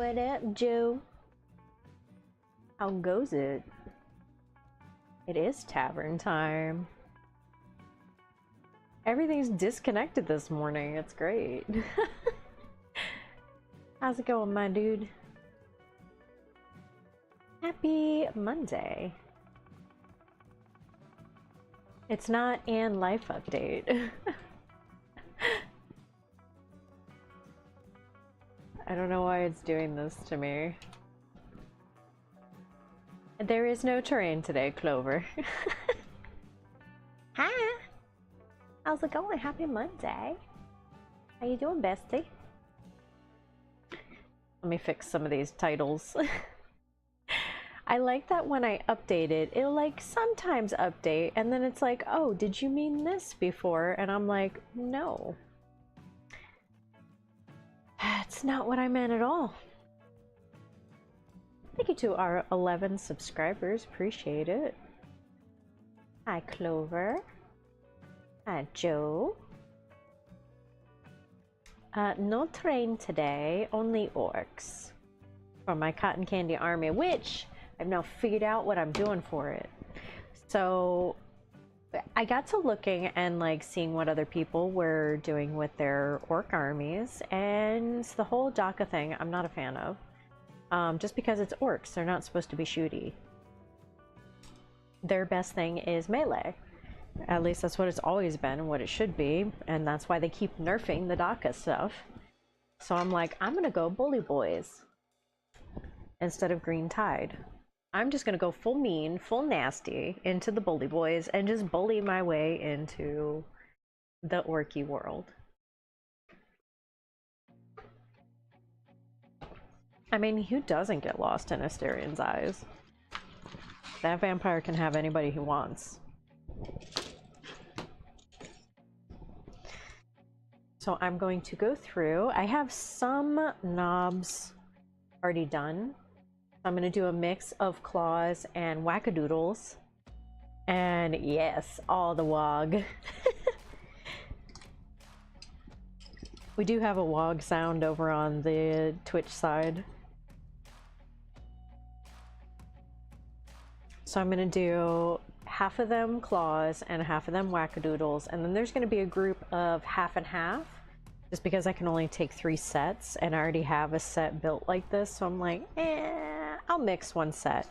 What up, Joe? How goes it? It is tavern time. Everything's disconnected this morning. It's great. How's it going, my dude? Happy Monday. It's not an life update. I don't know why it's doing this to me. There is no terrain today, Clover. Hi! How's it going? Happy Monday. How you doing, bestie? Let me fix some of these titles. I like that when I update it, it'll like sometimes update and then it's like, oh, did you mean this before? And I'm like, no. That's not what I meant at all. Thank you to our 11 subscribers. Appreciate it. Hi, Clover. Hi, Joe. No train today, only orcs. For my cotton candy army, which I've now figured out what I'm doing for it. So I got to looking and like seeing what other people were doing with their orc armies, and the whole DACA thing I'm not a fan of. Just because it's orcs, they're not supposed to be shooty. Their best thing is melee. At least that's what it's always been and what it should be, and that's why they keep nerfing the DACA stuff. So I'm like, I'm gonna go bully boys instead of green tide. I'm just gonna go full mean, full nasty into the bully boys and just bully my way into the orky world. I mean, who doesn't get lost in Asterian's eyes? That vampire can have anybody he wants. So I'm going to go through. I have some knobs already done. I'm going to do a mix of claws and wackadoodles. And yes, all the wog. We do have a wog sound over on the Twitch side. So I'm going to do half of them claws and half of them wackadoodles, and then there's going to be a group of half and half, just because I can only take 3 sets and I already have a set built like this, so I'm like, I'll mix one set.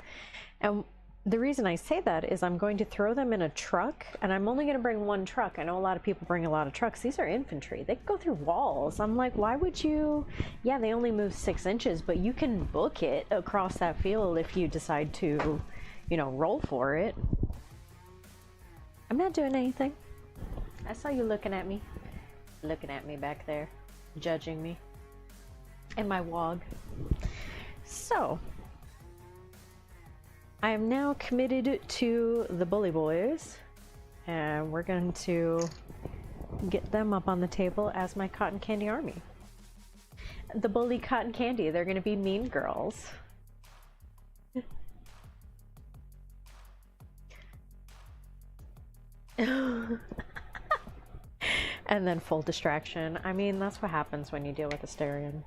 And the reason I say that is I'm going to throw them in a truck, and I'm only going to bring one truck. I know a lot of people bring a lot of trucks. These are infantry. They can go through walls. I'm like, why would you? Yeah, they only move 6 inches, but you can book it across that field if you decide to, you know, roll for it. I'm not doing anything. I saw you looking at me back there, judging me and my wog. So I am now committed to the bully boys, and we're going to get them up on the table as my cotton candy army. The bully cotton candy, they're going to be mean girls. And then full distraction. I mean, that's what happens when you deal with Asterian.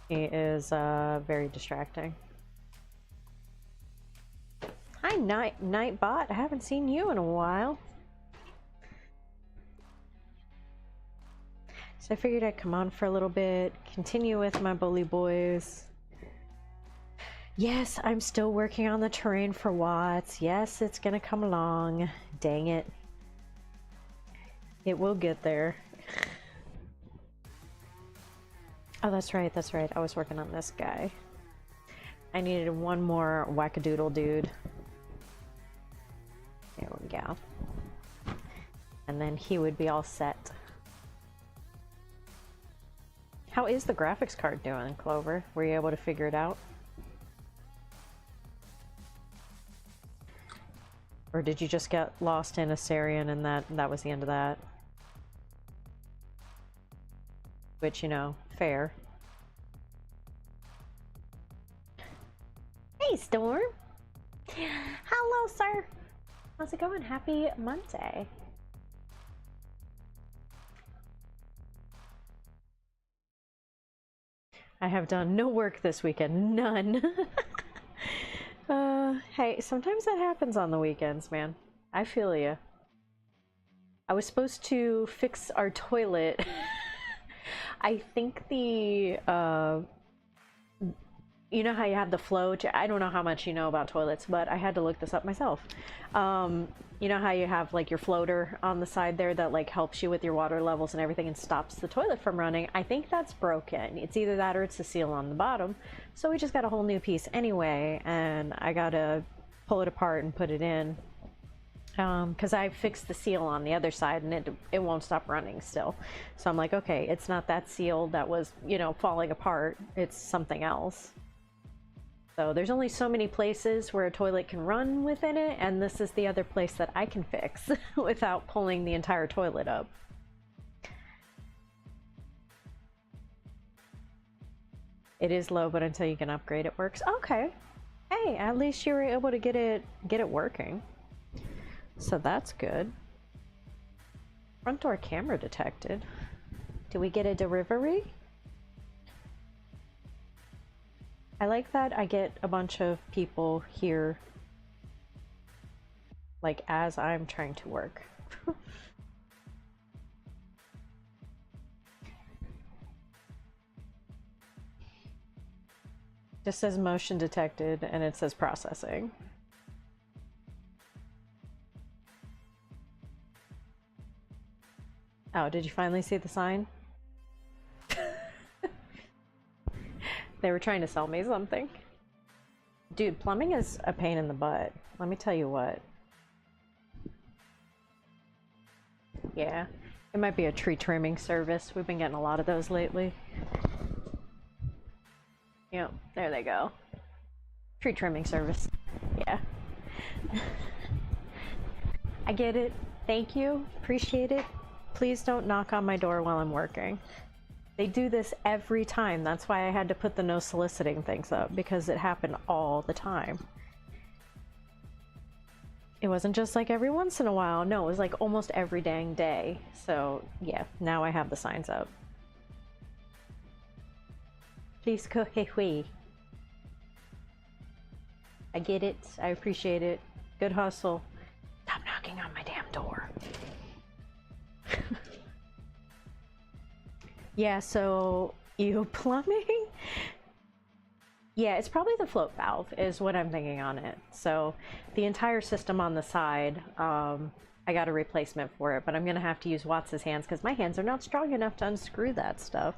He is very distracting. Hi, Nightbot. I haven't seen you in a while. So I figured I'd come on for a little bit, continue with my bully boys. Yes, I'm still working on the terrain for Watts. Yes, it's gonna come along. Dang it. It will get there. Oh, that's right, that's right. I was working on this guy. I needed one more wackadoodle dude. There we go. And then he would be all set. How is the graphics card doing, Clover? Were you able to figure it out? Or did you just get lost in Asterian and that was the end of that? Which, you know, fair. Hey, Storm! Hello, sir! How's it going? Happy Monday. have done no work this weekend. None. Hey, sometimes that happens on the weekends, man. I feel ya. I was supposed to fix our toilet. I think the, you know how you have the flow? I don't know how much you know about toilets, but I had to look this up myself. You know how you have like your floater on the side there that like helps you with your water levels and everything and stops the toilet from running? I think that's broken. It's either that or it's the seal on the bottom. So we just got a whole new piece anyway, and I gotta pull it apart and put it in. Because I fixed the seal on the other side and it won't stop running still. So I'm like, okay, it's not that seal that was, you know, falling apart. It's something else. So there's only so many places where a toilet can run within it, and this is the other place that I can fix without pulling the entire toilet up. It is low, but until you can upgrade it works. Okay. Hey, at least you were able to get it working. So that's good. Front door camera detected. Do we get a delivery? I like that I get a bunch of people here, like, as I'm trying to work. Just says motion detected and it says processing. Oh, did you finally see the sign? They were trying to sell me something. Dude, plumbing is a pain in the butt. Let me tell you what. Yeah, it might be a tree trimming service. We've been getting a lot of those lately. Yep, there they go. Tree trimming service. Yeah. I get it. Thank you. Appreciate it. Please don't knock on my door while I'm working. They do this every time. That's why I had to put the no soliciting things up, because it happened all the time. It wasn't just like every once in a while. No, it was like almost every dang day. So yeah, now I have the signs up. Please go away. I get it. I appreciate it. Good hustle. Stop knocking on my damn door. Yeah, so you plumbing? Yeah, it's probably the float valve is what I'm thinking on it. So the entire system on the side, I got a replacement for it, but I'm gonna have to use Watts' hands because my hands are not strong enough to unscrew that stuff.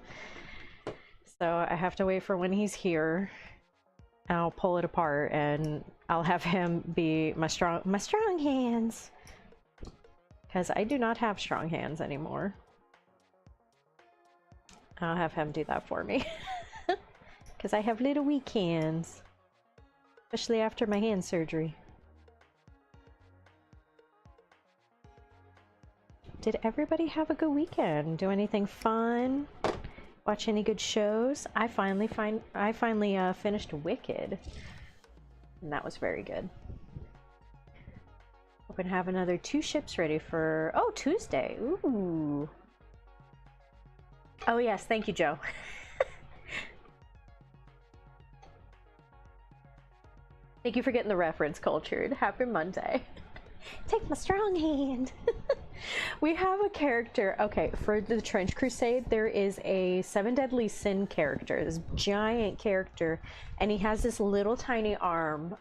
So I have to wait for when he's here. I'll pull it apart and I'll have him be my strong hands. Because I do not have strong hands anymore. I'll have him do that for me. Because I have little weak hands. Especially after my hand surgery. Did everybody have a good weekend? Do anything fun? Watch any good shows? I finally finished Wicked. And that was very good. We're gonna have another 2 ships ready for... Oh, Tuesday! Ooh! Oh yes, thank you, Joe. Thank you for getting the reference, Cultured. Happy Monday. Take my strong hand. We have a character. Okay, for the Trench Crusade, there is a 7 Deadly Sin character, this giant character, and he has this little tiny arm.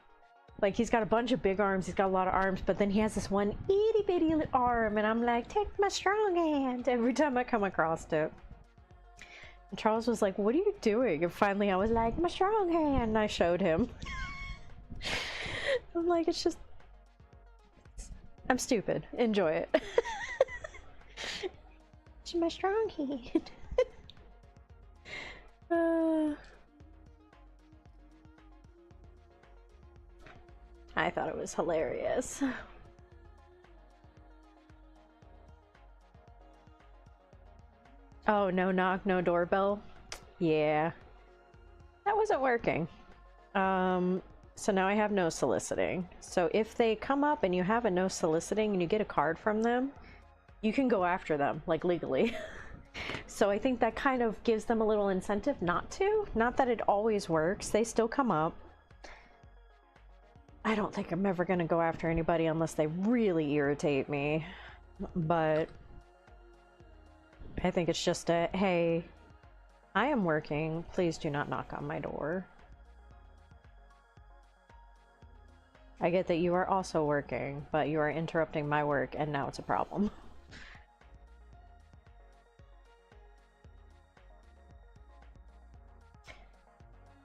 Like, he's got a bunch of big arms, he's got a lot of arms, but then he has this one itty bitty arm, and I'm like, take my strong hand every time I come across it. And Charles was like, what are you doing? And finally I was like, my strong hand, and I showed him. I'm like, it's just... I'm stupid. Enjoy it. It's my strong hand. I thought it was hilarious. Oh, no knock, no doorbell? Yeah. That wasn't working. So now I have no soliciting. So if they come up and you have a no soliciting and you get a card from them, you can go after them, like legally. So I think that kind of gives them a little incentive not to. Not that it always works. They still come up. I don't think I'm ever going to go after anybody unless they really irritate me. But I think it's just a, hey, I am working. Please do not knock on my door. I get that you are also working, but you are interrupting my work and now it's a problem.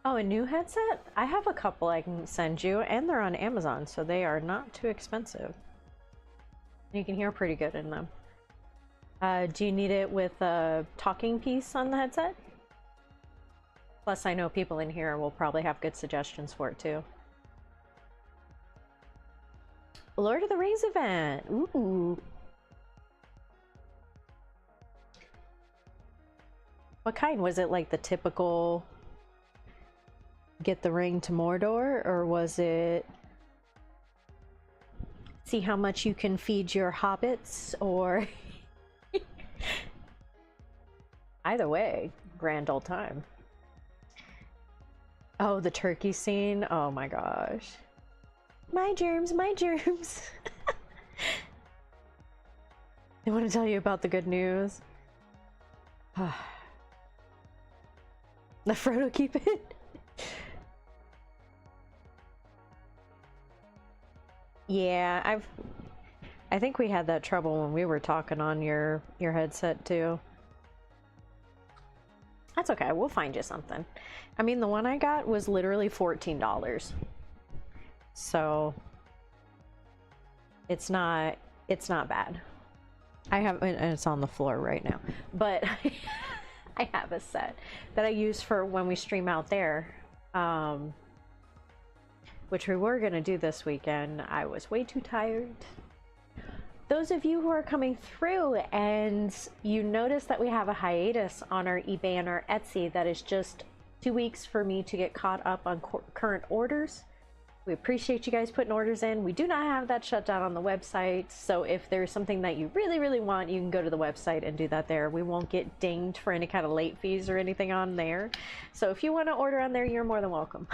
Oh, a new headset? I have a couple I can send you, and they're on Amazon, so they are not too expensive. You can hear pretty good in them. Do you need it with a talking piece on the headset? Plus, I know people in here will probably have good suggestions for it, too. Lord of the Rings event! Ooh! What kind? Was it like the typical get the ring to Mordor, or was it see how much you can feed your hobbits, or either way, grand old time. Oh, the turkey scene. Oh my gosh. My germs, my germs. I want to tell you about the good news. The Frodo keep it. Yeah, I think we had that trouble when we were talking on your headset too. That's okay, we'll find you something. I mean, the one I got was literally $14. So it's not bad. I have, and it's on the floor right now, but I have a set that I use for when we stream out there. Which we were gonna do this weekend. I was way too tired. Those of you who are coming through and you notice that we have a hiatus on our eBay and our Etsy, that is just 2 weeks for me to get caught up on current orders. We appreciate you guys putting orders in. We do not have that shut down on the website, so if there's something that you really, really want, you can go to the website and do that there. We won't get dinged for any kind of late fees or anything on there. So if you want to order on there, you're more than welcome.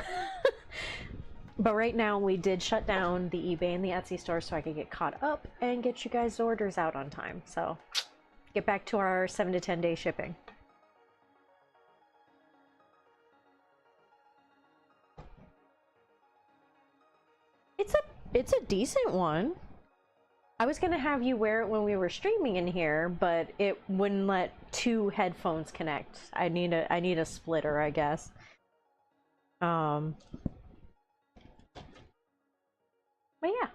But right now we did shut down the eBay and the Etsy store so I could get caught up and get you guys orders out on time. So get back to our 7 to 10 day shipping. It's a decent one. I was gonna have you wear it when we were streaming in here, but it wouldn't let 2 headphones connect. I need a splitter, I guess. But yeah.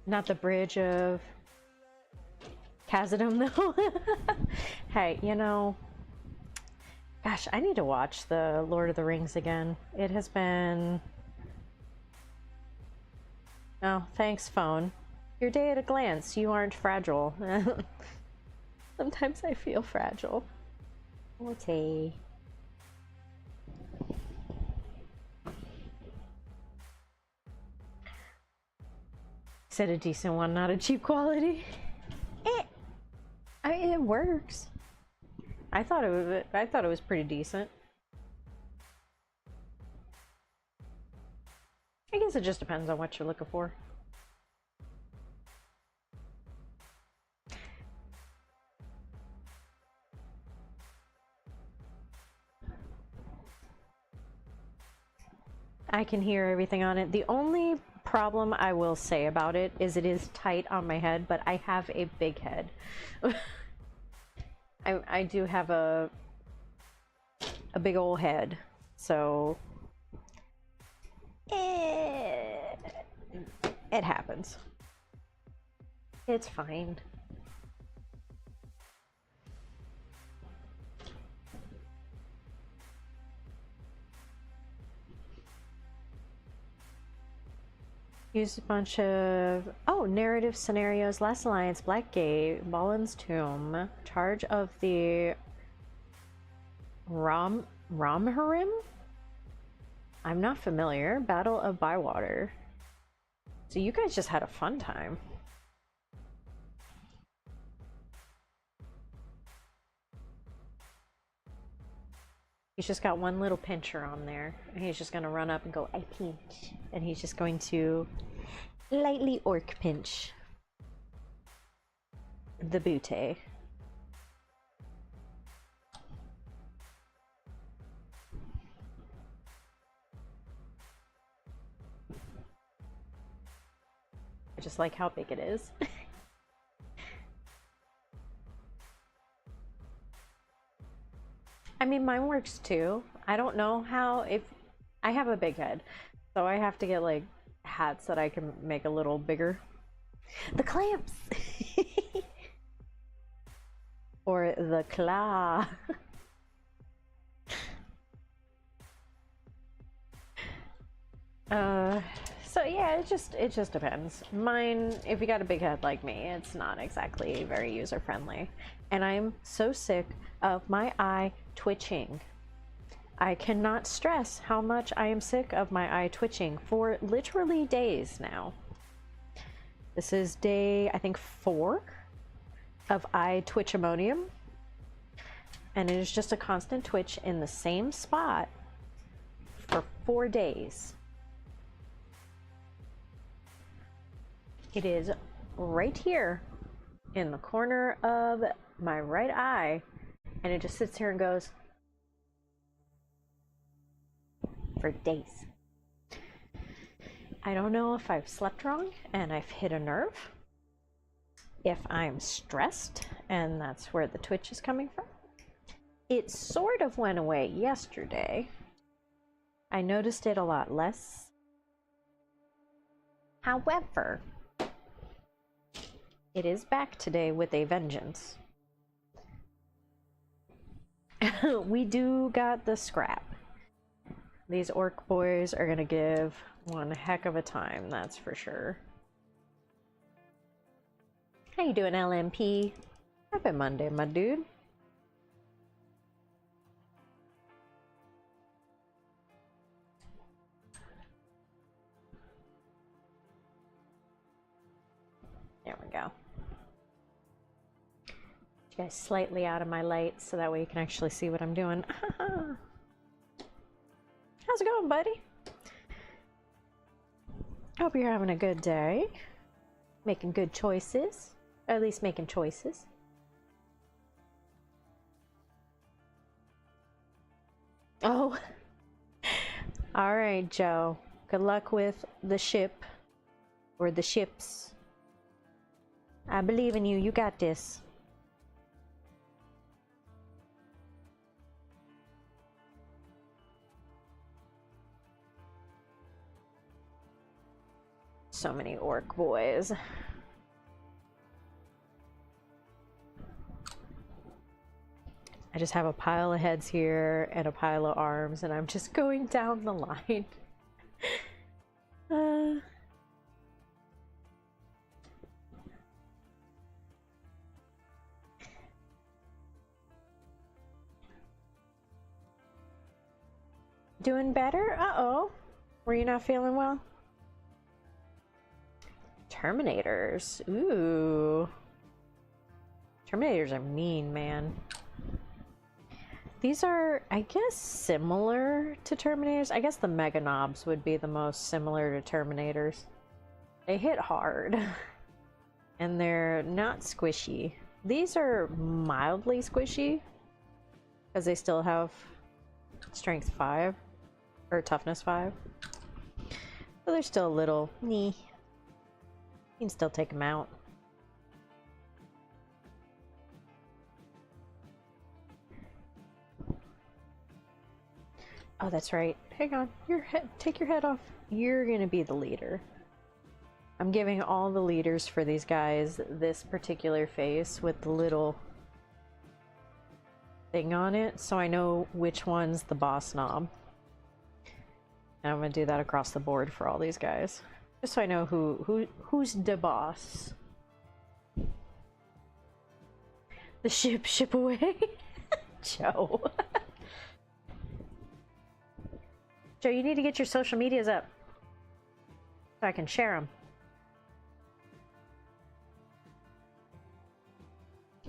Not the bridge of Khazad-dûm though. Hey, you know, gosh, I need to watch the Lord of the Rings again. It has been... Oh, thanks, phone. Your day at a glance. You aren't fragile. Sometimes I feel fragile. Okay. Said a decent one, not a cheap quality. I mean, it works. I thought it was pretty decent. I guess it just depends on what you're looking for. I can hear everything on it. The only problem I will say about it is it is tight on my head, but I have a big head. I do have a big old head, so it happens. It's fine. Use a bunch of, oh, narrative scenarios, Last Alliance, Blackgate, Balin's Tomb, Charge of the Romharim? I'm not familiar. Battle of Bywater. So you guys just had a fun time. He's just got one little pincher on there, and he's just gonna run up and go, I pinch. And he's just going to lightly orc pinch the booty. I just like how big it is. I mean, mine works too. I don't know how, if I have a big head, so I have to get like hats that I can make a little bigger. The clamps! Or the claw. So yeah, it just depends. Mine, if you got a big head like me, it's not exactly very user friendly. And I'm so sick of my eye twitching. I cannot stress how much I am sick of my eye twitching for literally days now. This is day, I think, 4 of eye twitch-amonium. And it is just a constant twitch in the same spot for 4 days. It is right here in the corner of my right eye, and it just sits here and goes for days. I don't know if I've slept wrong and I've hit a nerve, if I'm stressed and that's where the twitch is coming from. It sort of went away yesterday. I noticed it a lot less. However, it is back today with a vengeance. We do got the scrap. These orc boys are gonna give one heck of a time, that's for sure. How you doing, LMP? Happy Monday, my dude. There we go. You guys slightly out of my light so that way you can actually see what I'm doing. How's it going, buddy? Hope you're having a good day. Making good choices. Or at least making choices. Oh. Alright, Joe. Good luck with the ship. Or the ships. I believe in you. You got this. So many orc boys. I just have a pile of heads here and a pile of arms, and I'm just going down the line. Doing better? Uh-oh. Were you not feeling well? Terminators. Ooh. Terminators are mean, man. These are, I guess, similar to Terminators. I guess the Mega Knobs would be the most similar to Terminators. They hit hard. And they're not squishy. These are mildly squishy. Because they still have strength 5. Or toughness 5. So they're still a little knee. You can still take them out. Oh, that's right. Hang on. Your head. Take your head off. You're gonna be the leader. I'm giving all the leaders for these guys this particular face with the little thing on it, so I know which one's the boss knob. And I'm gonna do that across the board for all these guys. Just so I know who's the boss. The ship away. Joe. Joe, you need to get your social medias up so I can share them.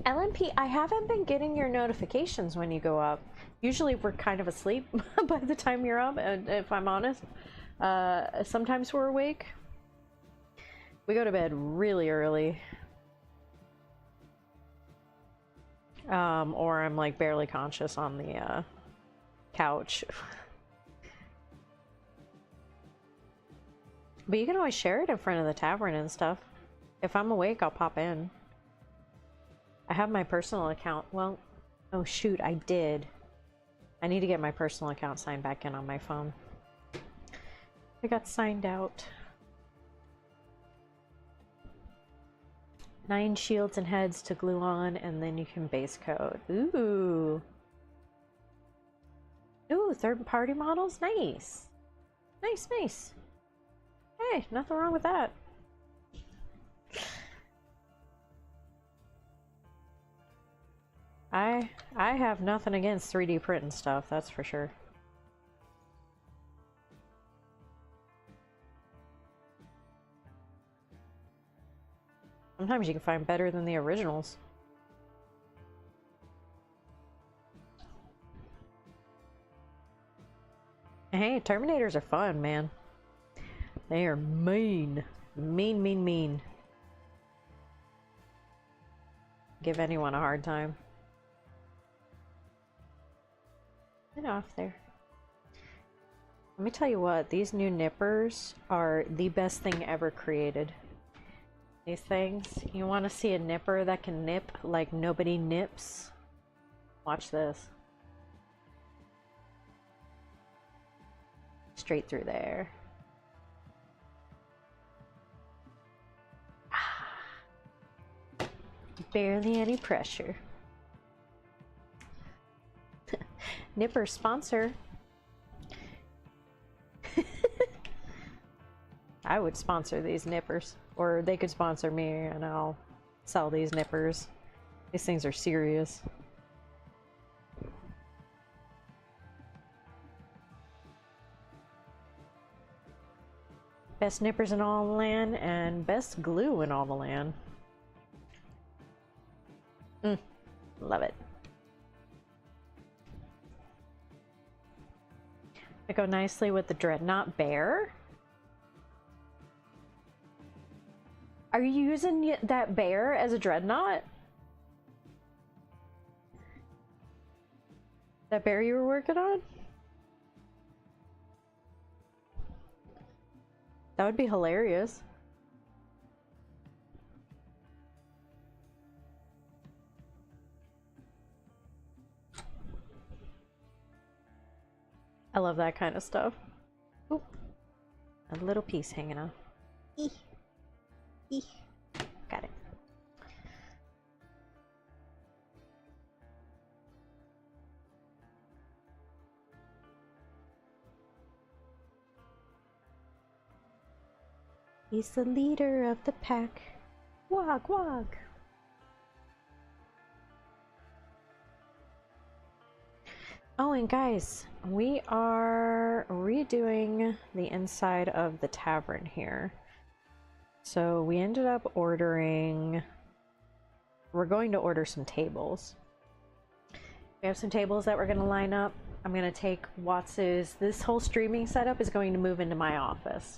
LNP, I haven't been getting your notifications when you go up. Usually we're kind of asleep by the time you're up, and if I'm honest. Sometimes we're awake. We go to bed really early. Or I'm like barely conscious on the couch. But you can always share it in front of the tavern and stuff. If I'm awake, I'll pop in. I have my personal account. Well, oh shoot, I did. I need to get my personal account signed back in on my phone. I got signed out. 9 shields and heads to glue on, and then you can base coat. Ooh. Ooh, third-party models? Nice. Nice, nice. Hey, nothing wrong with that. I have nothing against 3D printing stuff, that's for sure. Sometimes you can find better than the originals. Hey, Terminators are fun, man. They are mean. Mean, mean, mean. Give anyone a hard time. Get off there. Let me tell you what, these new nippers are the best thing ever created. These things, you want to see a nipper that can nip like nobody nips? Watch this. Straight through there. Barely any pressure. Nipper sponsor. I would sponsor these nippers, or they could sponsor me and I'll sell these nippers. These things are serious. Best nippers in all the land and best glue in all the land. Love it. They go nicely with the Dreadnought bear. Are you using that bear as a Dreadnought? That bear you were working on? That would be hilarious. I love that kind of stuff. Oop. A little piece hanging out. Eeh. Eeh. Got it. He's the leader of the pack. Wog, wog. Oh, and guys, we are redoing the inside of the tavern here. So we ended up ordering... We're going to order some tables. We have some tables that we're going to line up. I'm going to take Watts's... This whole streaming setup is going to move into my office.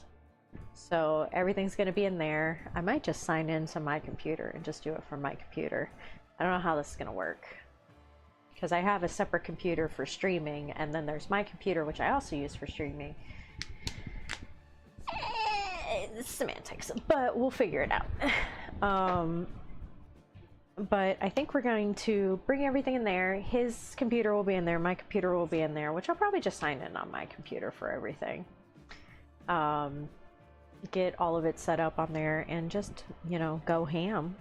So everything's going to be in there. I might just sign into my computer and just do it from my computer. I don't know how this is going to work. Because I have a separate computer for streaming, and then there's my computer, which I also use for streaming. Semantics, but we'll figure it out. But I think we're going to bring everything in there. His computer will be in there, my computer will be in there, which I'll probably just sign in on my computer for everything. Get all of it set up on there and just, you know, go ham.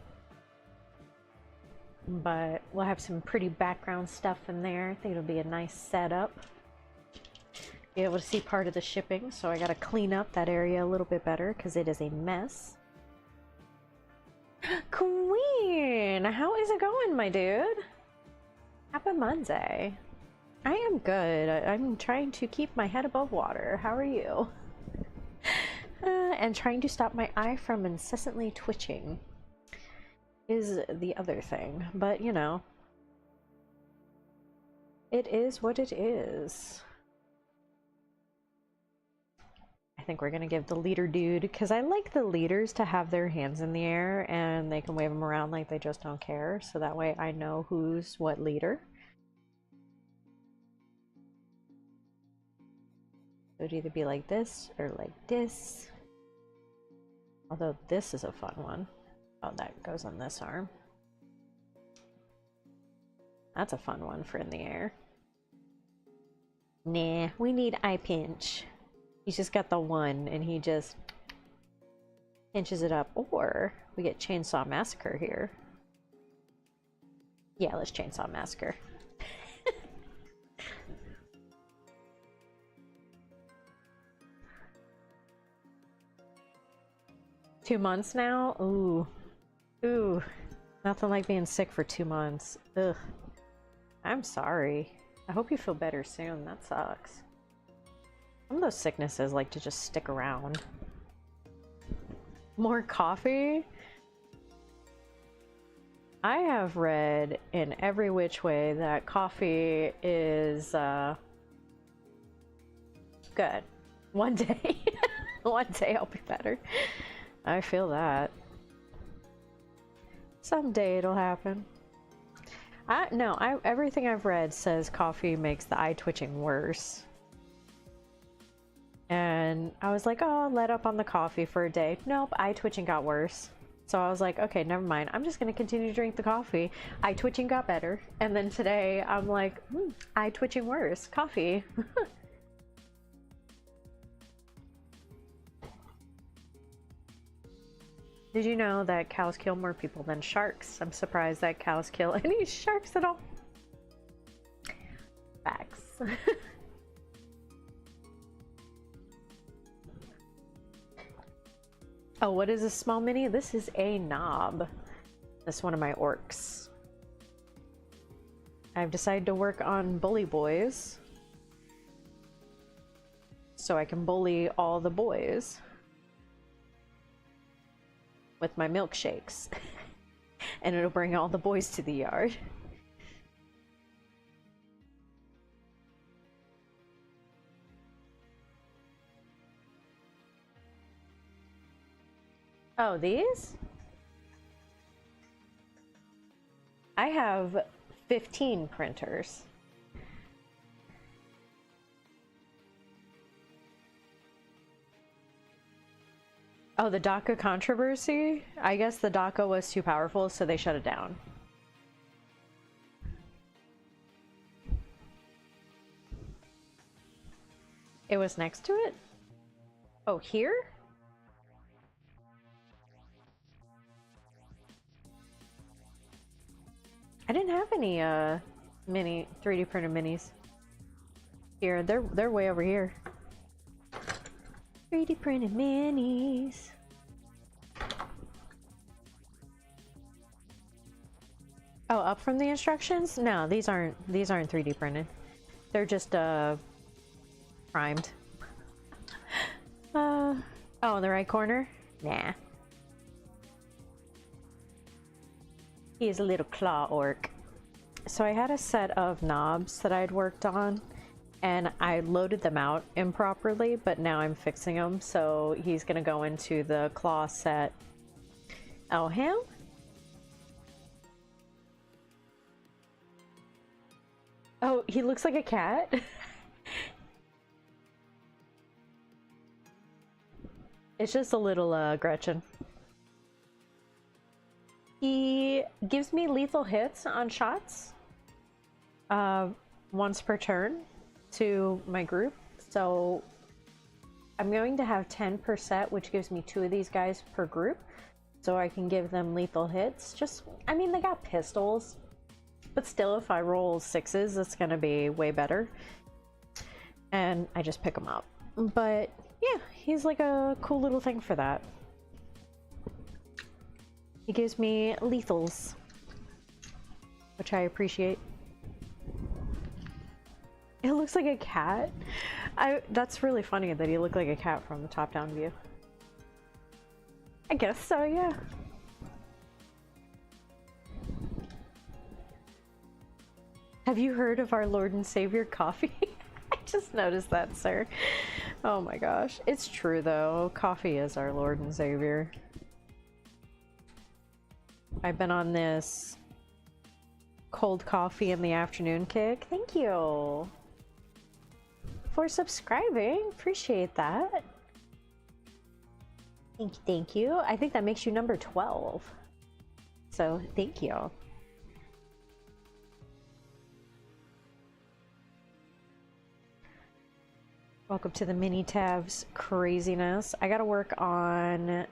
But we'll have some pretty background stuff in there. I think it'll be a nice setup. Be able to see part of the shipping, so I gotta clean up that area a little bit better because it is a mess. Queen! How is it going, my dude? Happy Monday. I am good. I'm trying to keep my head above water. How are you? And trying to stop my eye from incessantly twitching is the other thing. But, you know, it is what it is. I think we're gonna give the leader dude, because I like the leaders to have their hands in the air and they can wave them around like they just don't care. So that way I know who's what leader. It would either be like this or like this. Although this is a fun one. Oh, that goes on this arm. That's a fun one for in the air. Nah, we need eye pinch. He's just got the one and he just pinches it up. Or we get Chainsaw Massacre here. Yeah, let's Chainsaw Massacre. 2 months now? Ooh. Ooh. Nothing like being sick for 2 months. Ugh. I'm sorry. I hope you feel better soon. That sucks. Some of those sicknesses like to just stick around. More coffee? I have read in every which way that coffee is good. One day. One day I'll be better. I feel that. Someday it'll happen. Everything I've read says coffee makes the eye twitching worse. And I was like, oh, I'll let up on the coffee for a day. Nope, eye twitching got worse. So I was like, okay, never mind. I'm just gonna continue to drink the coffee. Eye twitching got better. And then today I'm like, eye twitching worse. Coffee. Did you know that cows kill more people than sharks? I'm surprised that cows kill any sharks at all. Facts. Oh, what is a small mini? This is a knob. That's one of my orcs. I've decided to work on bully boys, so I can bully all the boys with my milkshakes. And it'll bring all the boys to the yard. Oh, these? I have 15 printers. Oh, the DACA controversy? I guess the DACA was too powerful, so they shut it down. It was next to it? Oh, here? I didn't have any mini 3D printed minis. Here, they're way over here. 3D printed minis. Oh, up from the instructions? No, these aren't 3D printed. They're just primed. Oh, in the right corner? Nah. He is a little claw orc. So I had a set of knobs that I'd worked on, and I loaded them out improperly, but now I'm fixing them, so he's gonna go into the claw set. Oh, him? Oh, he looks like a cat? It's just a little Gretchen. He gives me lethal hits on shots once per turn to my group. So I'm going to have 10 per set, which gives me 2 of these guys per group. So I can give them lethal hits. I mean, they got pistols, but still, if I roll 6s, it's gonna be way better. And I just pick them up. But yeah, he's like a cool little thing for that. He gives me lethals, which I appreciate. It looks like a cat. That's really funny that he looked like a cat from the top-down view. I guess so, yeah. Have you heard of our Lord and Savior coffee? I just noticed that, sir. Oh my gosh. It's true, though. Coffee is our Lord and Savior. I've been on this cold coffee in the afternoon kick. Thank you for subscribing. Appreciate that. Thank you. I think that makes you number 12. So, thank you. Welcome to the mini tabs craziness. I gotta work on...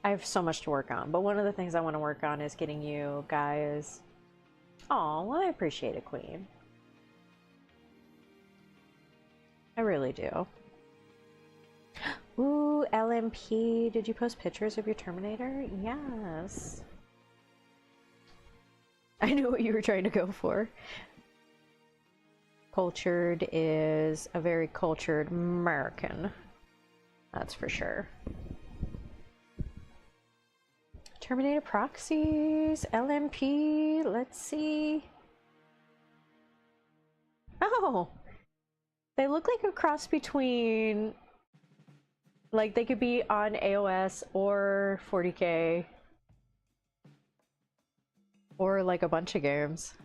I have so much to work on, but one of the things I want to work on is getting you guys... Aw, well, I appreciate it, Queen. I really do. Ooh, LMP, did you post pictures of your Terminator? Yes. I knew what you were trying to go for. Cultured is a very cultured American. That's for sure. Terminator proxies, LMP, let's see. Oh! They look like a cross between... Like, they could be on AOS or 40k. Or, like, a bunch of games.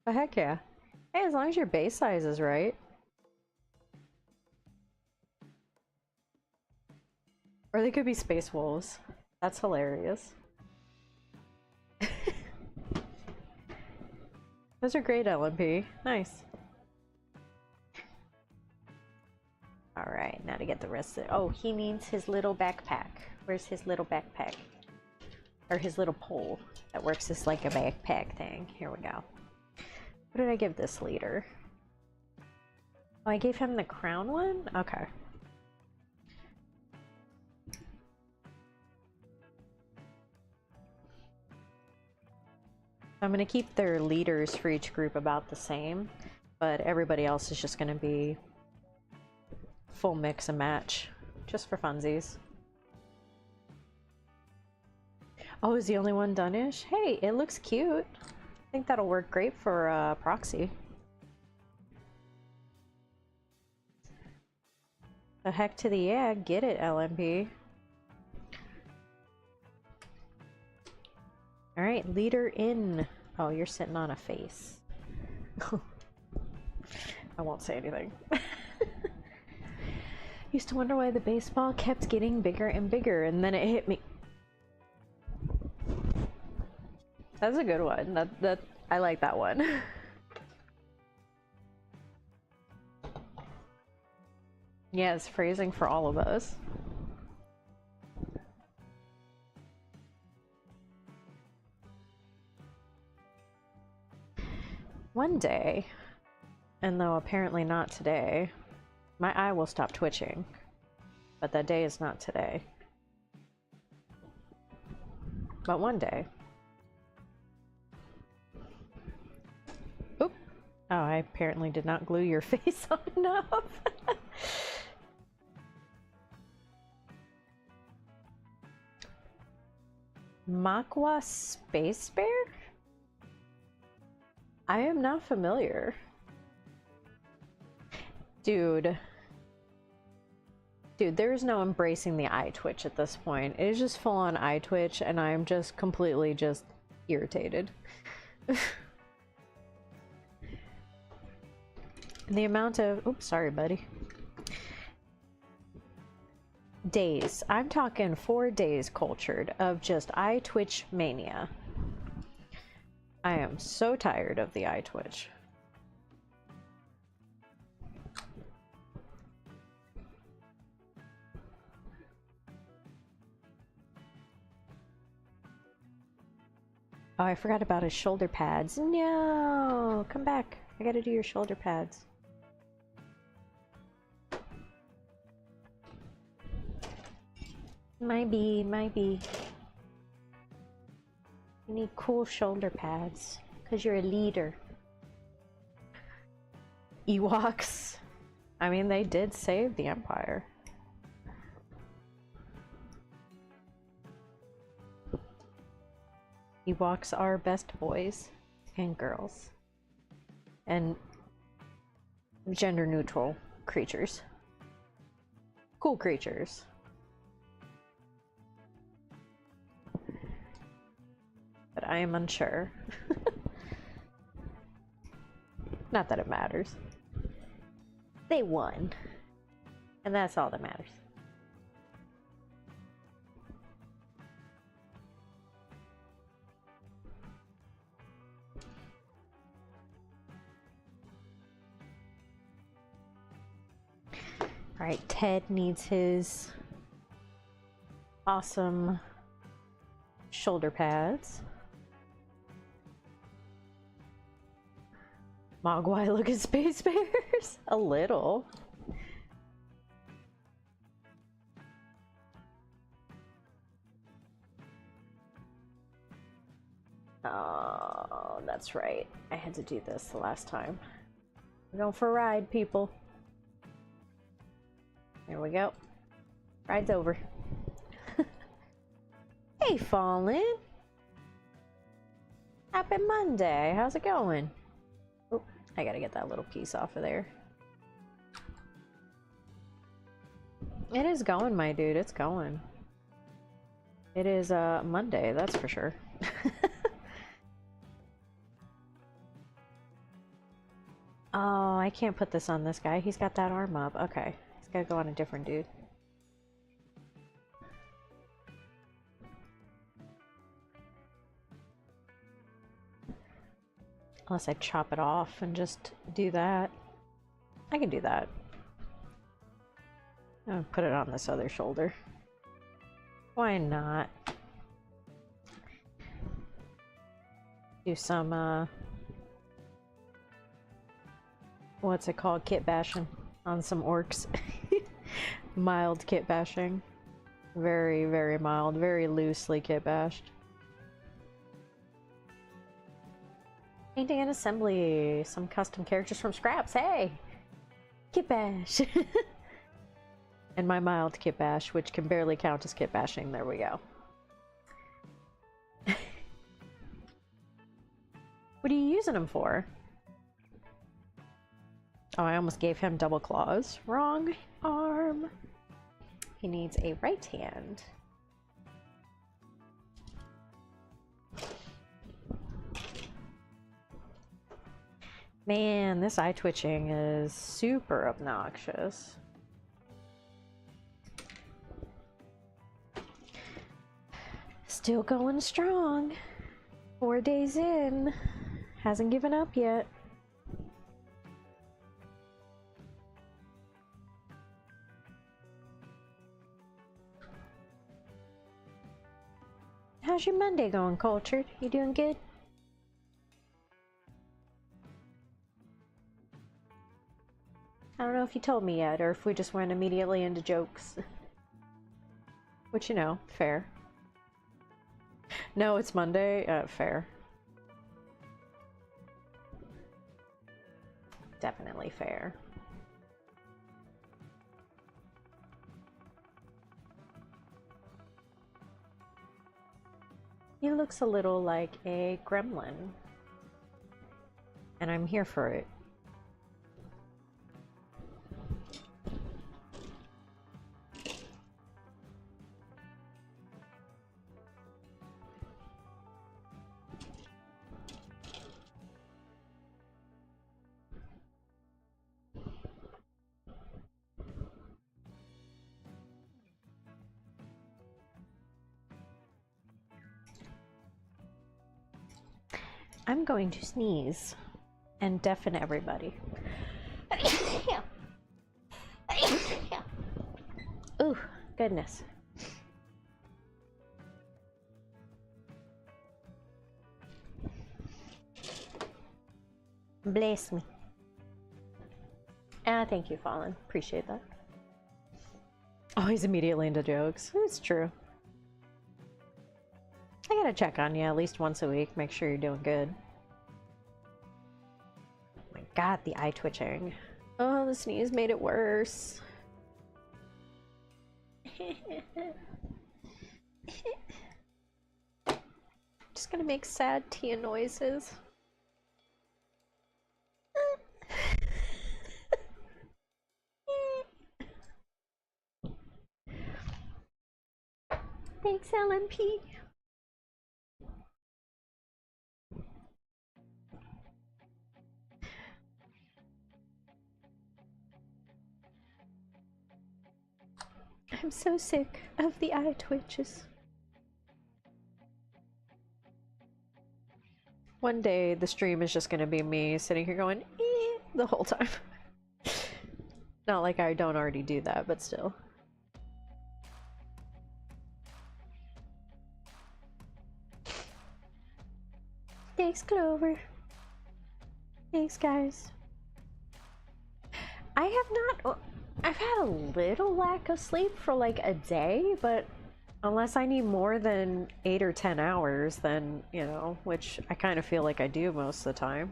But heck yeah. Hey, as long as your base size is right. Or they could be space wolves. That's hilarious. Those are great, LMP. Nice. Alright, now to get the rest of it. Oh, he needs his little backpack. Where's his little backpack? Or his little pole that works as like a backpack thing. Here we go. What did I give this leader? Oh, I gave him the crown one? Okay. I'm gonna keep their leaders for each group about the same, but everybody else is just gonna be full mix and match, just for funsies. Oh, is the only one done-ish? Hey, it looks cute. I think that'll work great for proxy. The heck to the yeah, get it, LMP. Alright, leader in. Oh, you're sitting on a face. I won't say anything. Used to wonder why the baseball kept getting bigger and bigger, and then it hit me. That's a good one. I like that one. Yes, phrasing for all of us. One day, and though apparently not today, my eye will stop twitching. But that day is not today. But one day. Oop! Oh, I apparently did not glue your face on enough. Makwa Space Bear? I am not familiar. Dude, there is no embracing the eye twitch at this point. It is just full on eye twitch, and I am just completely just irritated. The amount of, oops, sorry, buddy. Days. I'm talking 4 days cultured of just eye twitch mania. I am so tired of the eye twitch. Oh, I forgot about his shoulder pads. No! Come back. I gotta do your shoulder pads. Might be. You need cool shoulder pads, because you're a leader. Ewoks. I mean, they did save the Empire. Ewoks are best boys and girls. And gender neutral creatures. Cool creatures. But I am unsure. Not that it matters. They won. And that's all that matters. Alright, Ted needs his awesome shoulder pads. Mogwai look at space bears? A little. Oh, that's right. I had to do this the last time. We're going for a ride, people. There we go. Ride's over. Hey, Fallen. Happy Monday. How's it going? Oh, I gotta get that little piece off of there. It is going, my dude. It's going. It is Monday, that's for sure. Oh, I can't put this on this guy. He's got that arm up. Okay. He's gotta go on a different dude. Unless I chop it off and just do that. I can do that. I'm gonna put it on this other shoulder. Why not? Do some, what's it called? Kit bashing on some orcs. Mild kit bashing. Very, very mild. Very loosely kit bashed. Painting and assembly. Some custom characters from scraps. Hey! Kit bash! And my mild kit bash, which can barely count as kit bashing. There we go. What are you using them for? Oh, I almost gave him double claws. Wrong arm. He needs a right hand. Man, this eye twitching is super obnoxious. Still going strong. 4 days in. Hasn't given up yet. How's your Monday going, Cultured? You doing good? I don't know if you told me yet, or if we just went immediately into jokes. Which, you know, fair. No, it's Monday. Fair. Definitely fair. He looks a little like a gremlin. And I'm here for it. I'm going to sneeze and deafen everybody. Ooh, goodness. Bless me. Ah, thank you, Fallen. Appreciate that. Oh, he's immediately into jokes. It's true. I gotta check on you at least once a week, make sure you're doing good. Oh my God, the eye twitching. Oh, the sneeze made it worse. Just gonna make sad Tia noises. Thanks, LMP. I'm so sick of the eye twitches. One day the stream is just gonna be me sitting here going the whole time. Not like I don't already do that, but still. Thanks, Clover. Thanks, guys. I have not... I've had a little lack of sleep for like a day, but unless I need more than 8 or 10 hours, then, you know, which I kind of feel like I do most of the time.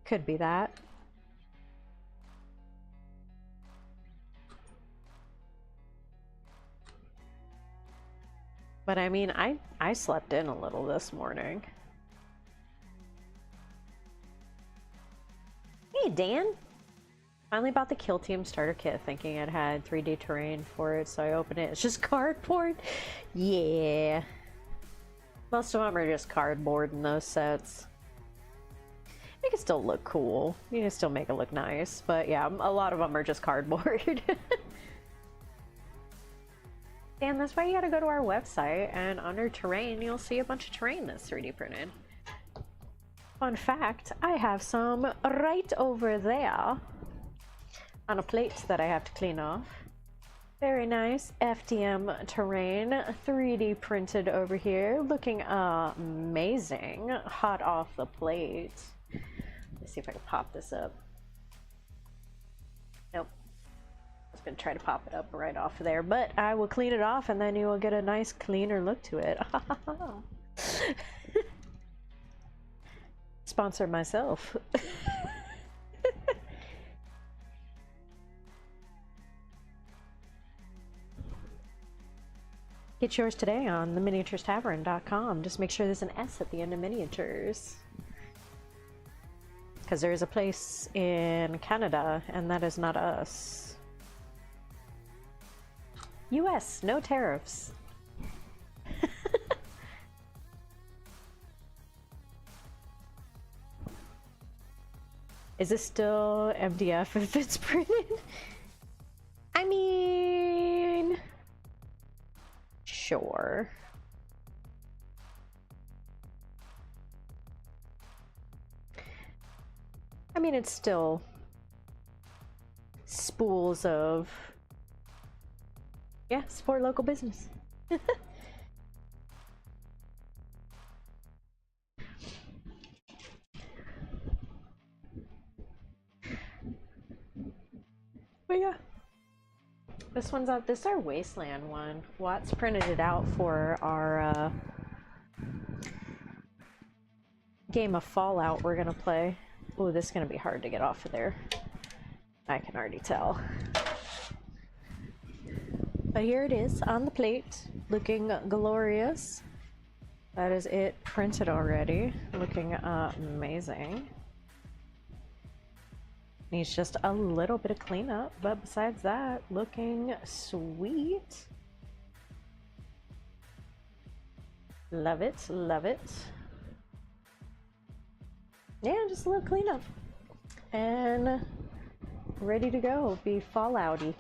Could be that. But I mean, I slept in a little this morning. Hey, Dan! Finally bought the Kill Team starter kit, thinking it had 3D terrain for it, so I open it. It's just cardboard! Yeah. Most of them are just cardboard in those sets. Make it still look cool. You can still make it look nice, but yeah, a lot of them are just cardboard. Dan, that's why you gotta go to our website, and under terrain, you'll see a bunch of terrain that's 3D printed. Fun fact, I have some right over there on a plate that I have to clean off. Very nice FDM terrain, 3D printed over here, looking amazing, hot off the plate. Let's see if I can pop this up. Nope. I was gonna try to pop it up right off there, but I will clean it off and then you will get a nice cleaner look to it. Sponsor myself. Get yours today on theminiaturestavern.com. Just make sure there's an S at the end of miniatures. Because there is a place in Canada, and that is not us. US, no tariffs. Is this still MDF if it's printed? I mean... Sure. I mean, it's still spools of... Yeah, support local business. But yeah, this one's out. This is our Wasteland one. Watts printed it out for our game of Fallout we're gonna play. Ooh, this is gonna be hard to get off of there. I can already tell. But here it is on the plate, looking glorious. That is it printed already, looking amazing. Needs just a little bit of cleanup, but besides that, looking sweet. Love it, love it. Yeah, just a little cleanup. And ready to go, be Fallouty.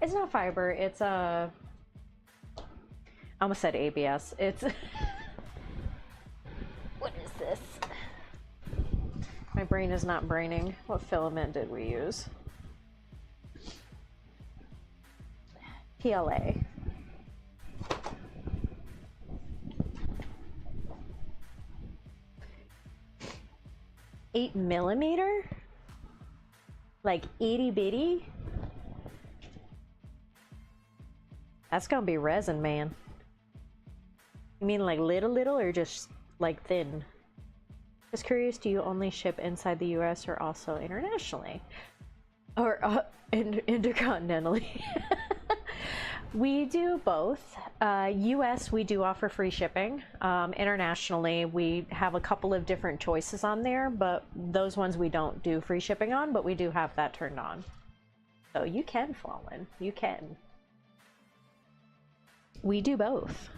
It's not fiber, it's I almost said ABS. It's what is this? My brain is not braining. What filament did we use? PLA. 8mm? Like itty bitty? That's gonna be resin, man. You mean like little or just like thin? Just curious, do you only ship inside the US or also internationally? Or intercontinentally? We do both. US, we do offer free shipping. Internationally, we have a couple of different choices on there, but those ones we don't do free shipping on, but we do have that turned on. So you can, Fallen. You can. We do both.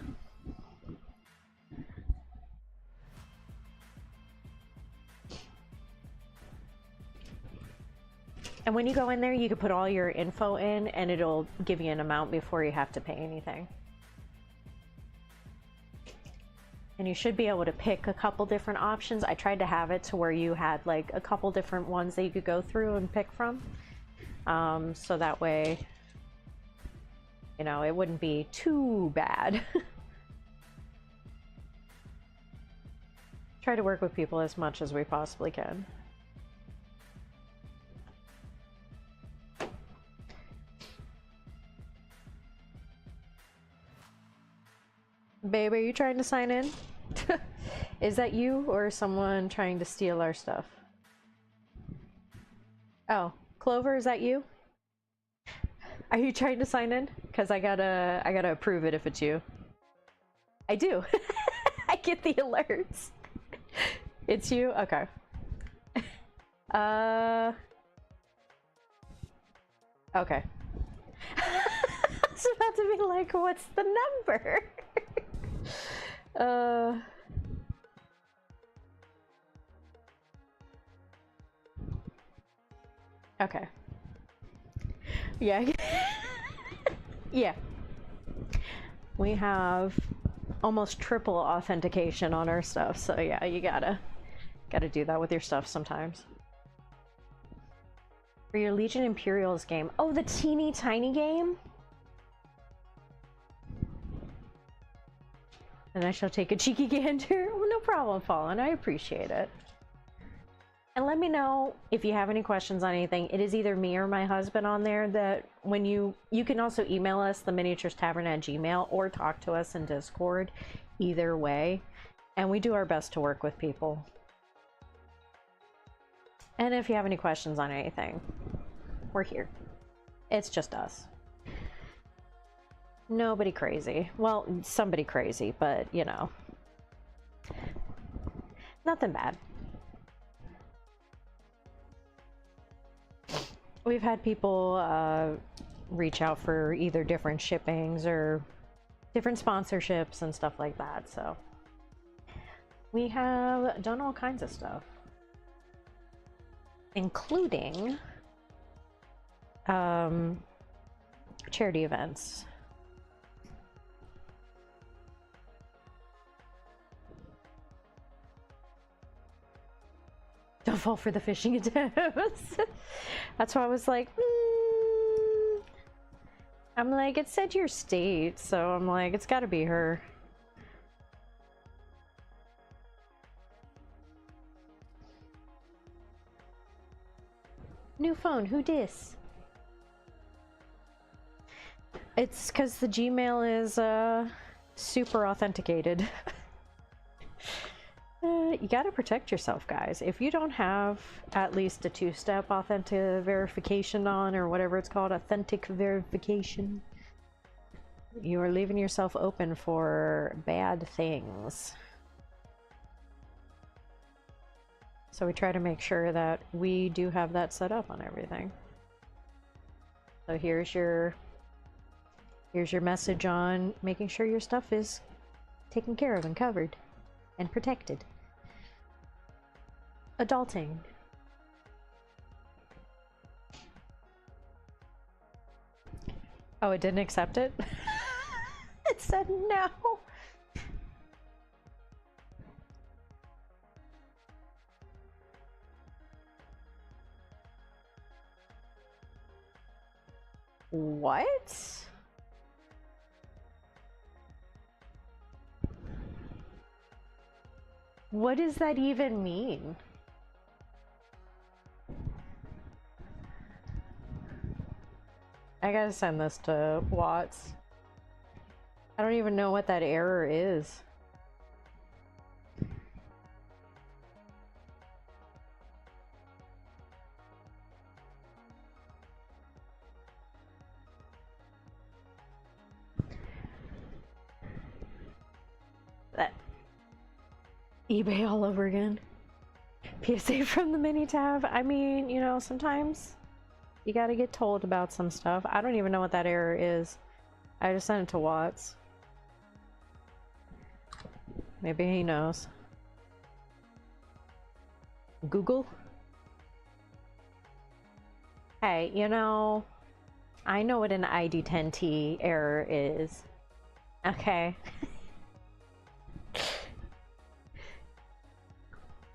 And when you go in there, you can put all your info in and it'll give you an amount before you have to pay anything. And you should be able to pick a couple different options. I tried to have it to where you had like a couple different ones that you could go through and pick from. So that way, you know, it wouldn't be too bad. Try to work with people as much as we possibly can. Babe, are you trying to sign in? Is that you or someone trying to steal our stuff? Oh, Clover, is that you? Are you trying to sign in? Because I gotta approve it if it's you. I do. I get the alerts. It's you? Okay. Okay. I was about to be like, what's the number? Okay. Yeah. Yeah. We have almost triple authentication on our stuff, so yeah, you gotta do that with your stuff sometimes. For your Legion Imperials game. Oh, the teeny tiny game? And I shall take a cheeky gander. Well, no problem, Fallen. I appreciate it. And let me know if you have any questions on anything. It is either me or my husband on there that when you can also email us, theminiaturestavern@gmail.com, or talk to us in Discord. Either way. And we do our best to work with people. And if you have any questions on anything, we're here. It's just us. Nobody crazy. Well, somebody crazy, but you know, nothing bad. We've had people reach out for either different shippings or different sponsorships and stuff like that, so we have done all kinds of stuff, including charity events. Don't fall for the phishing attempts. That's why I was like, I'm like, it said your state, so I'm like, it's gotta be her. New phone, who dis? It's because the Gmail is super authenticated. You gotta protect yourself, guys. If you don't have at least a two-step authentic verification on, or whatever it's called, authentic verification, you are leaving yourself open for bad things. So we try to make sure that we do have that set up on everything. So here's your message on making sure your stuff is taken care of and covered and protected. Adulting. Oh, it didn't accept it? It said no. What? What does that even mean? I gotta send this to Watts. I don't even know what that error is. That eBay all over again. PSA from the mini tab. I mean, you know, sometimes you gotta get told about some stuff. I don't even know what that error is. I just sent it to Watts. Maybe he knows. Google? Hey, you know, I know what an ID10T error is. Okay.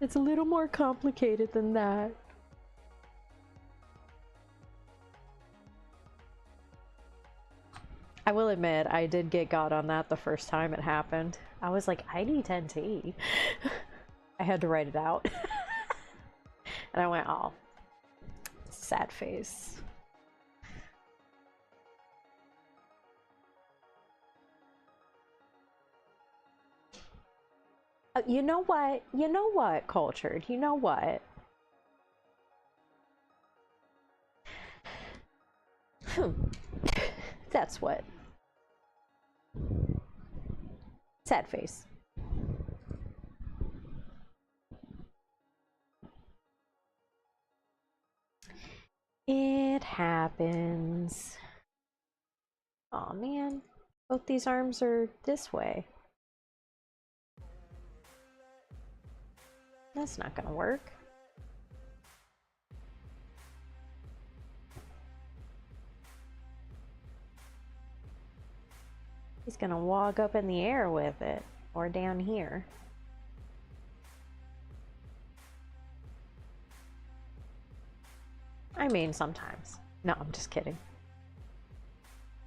It's a little more complicated than that. I will admit, I did get got on that the first time it happened. I was like, ID10T. I had to write it out. And I went, oh, sad face. You know what? You know what, Cultured? You know what? That's what. Sad face. It happens. Aw, man. Both these arms are this way. That's not gonna work. He's gonna walk up in the air with it, or down here. I mean, sometimes. No, I'm just kidding.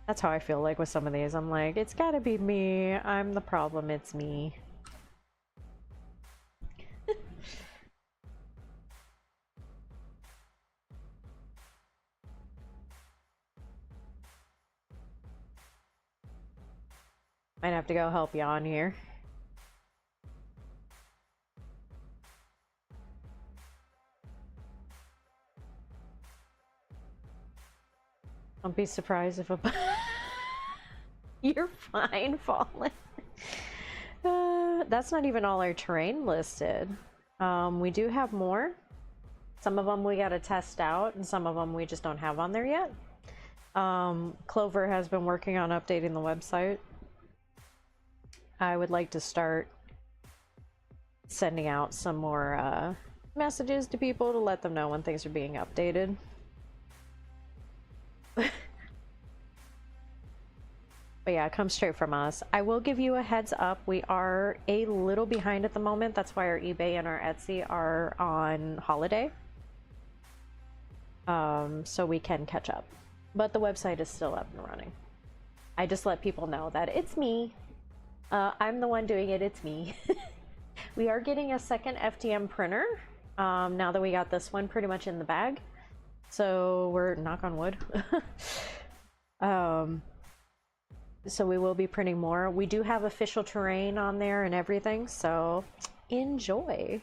That's how I feel like with some of these. I'm like, it's gotta be me. I'm the problem, it's me. Might have to go help you on here. Don't be surprised if a... You're fine, Fallen. That's not even all our terrain listed. We do have more. Some of them we gotta test out, and some of them we just don't have on there yet. Clover has been working on updating the website. I would like to start sending out some more messages to people to let them know when things are being updated. But yeah, it comes straight from us. I will give you a heads up. We are a little behind at the moment. That's why our eBay and our Etsy are on holiday. So we can catch up. But the website is still up and running. I just let people know that it's me. I'm the one doing it, it's me. We are getting a second FDM printer now that we got this one pretty much in the bag. So we're, knock on wood. So we will be printing more. We do have official terrain on there and everything, so enjoy.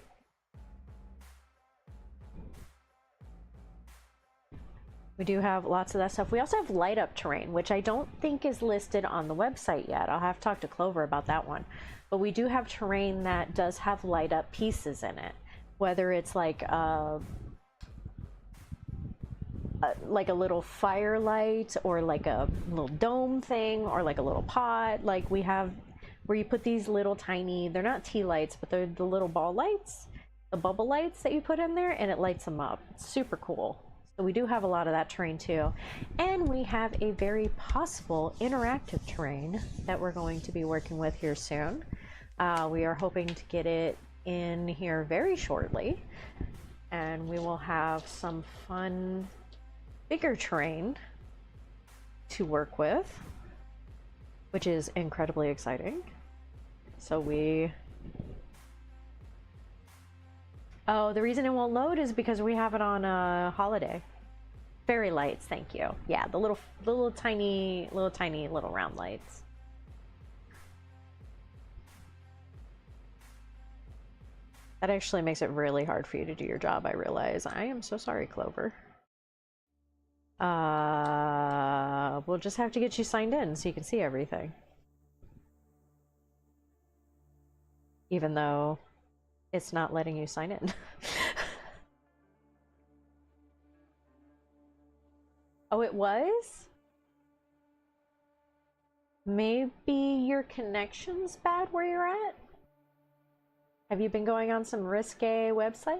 We do have lots of that stuff. We also have light up terrain, which I don't think is listed on the website yet. I'll have to talk to Clover about that one. But we do have terrain that does have light up pieces in it, whether it's like a little firelight, or like a little dome thing, or like a little pot. Like we have where you put these little tiny, they're not tea lights, but they're the little ball lights, the bubble lights that you put in there, and it lights them up. It's super cool. So we do have a lot of that terrain too. And we have a very possible interactive terrain that we're going to be working with here soon. We are hoping to get it in here very shortly, and we will have some fun bigger terrain to work with, which is incredibly exciting. So oh, the reason it won't load is because we have it on a holiday. Fairy lights, thank you. Yeah, the little tiny round lights. That actually makes it really hard for you to do your job, I realize. I am so sorry, Clover. We'll just have to get you signed in so you can see everything. Even though it's not letting you sign in. Oh, it was? Maybe your connection's bad where you're at? Have you been going on some risque websites?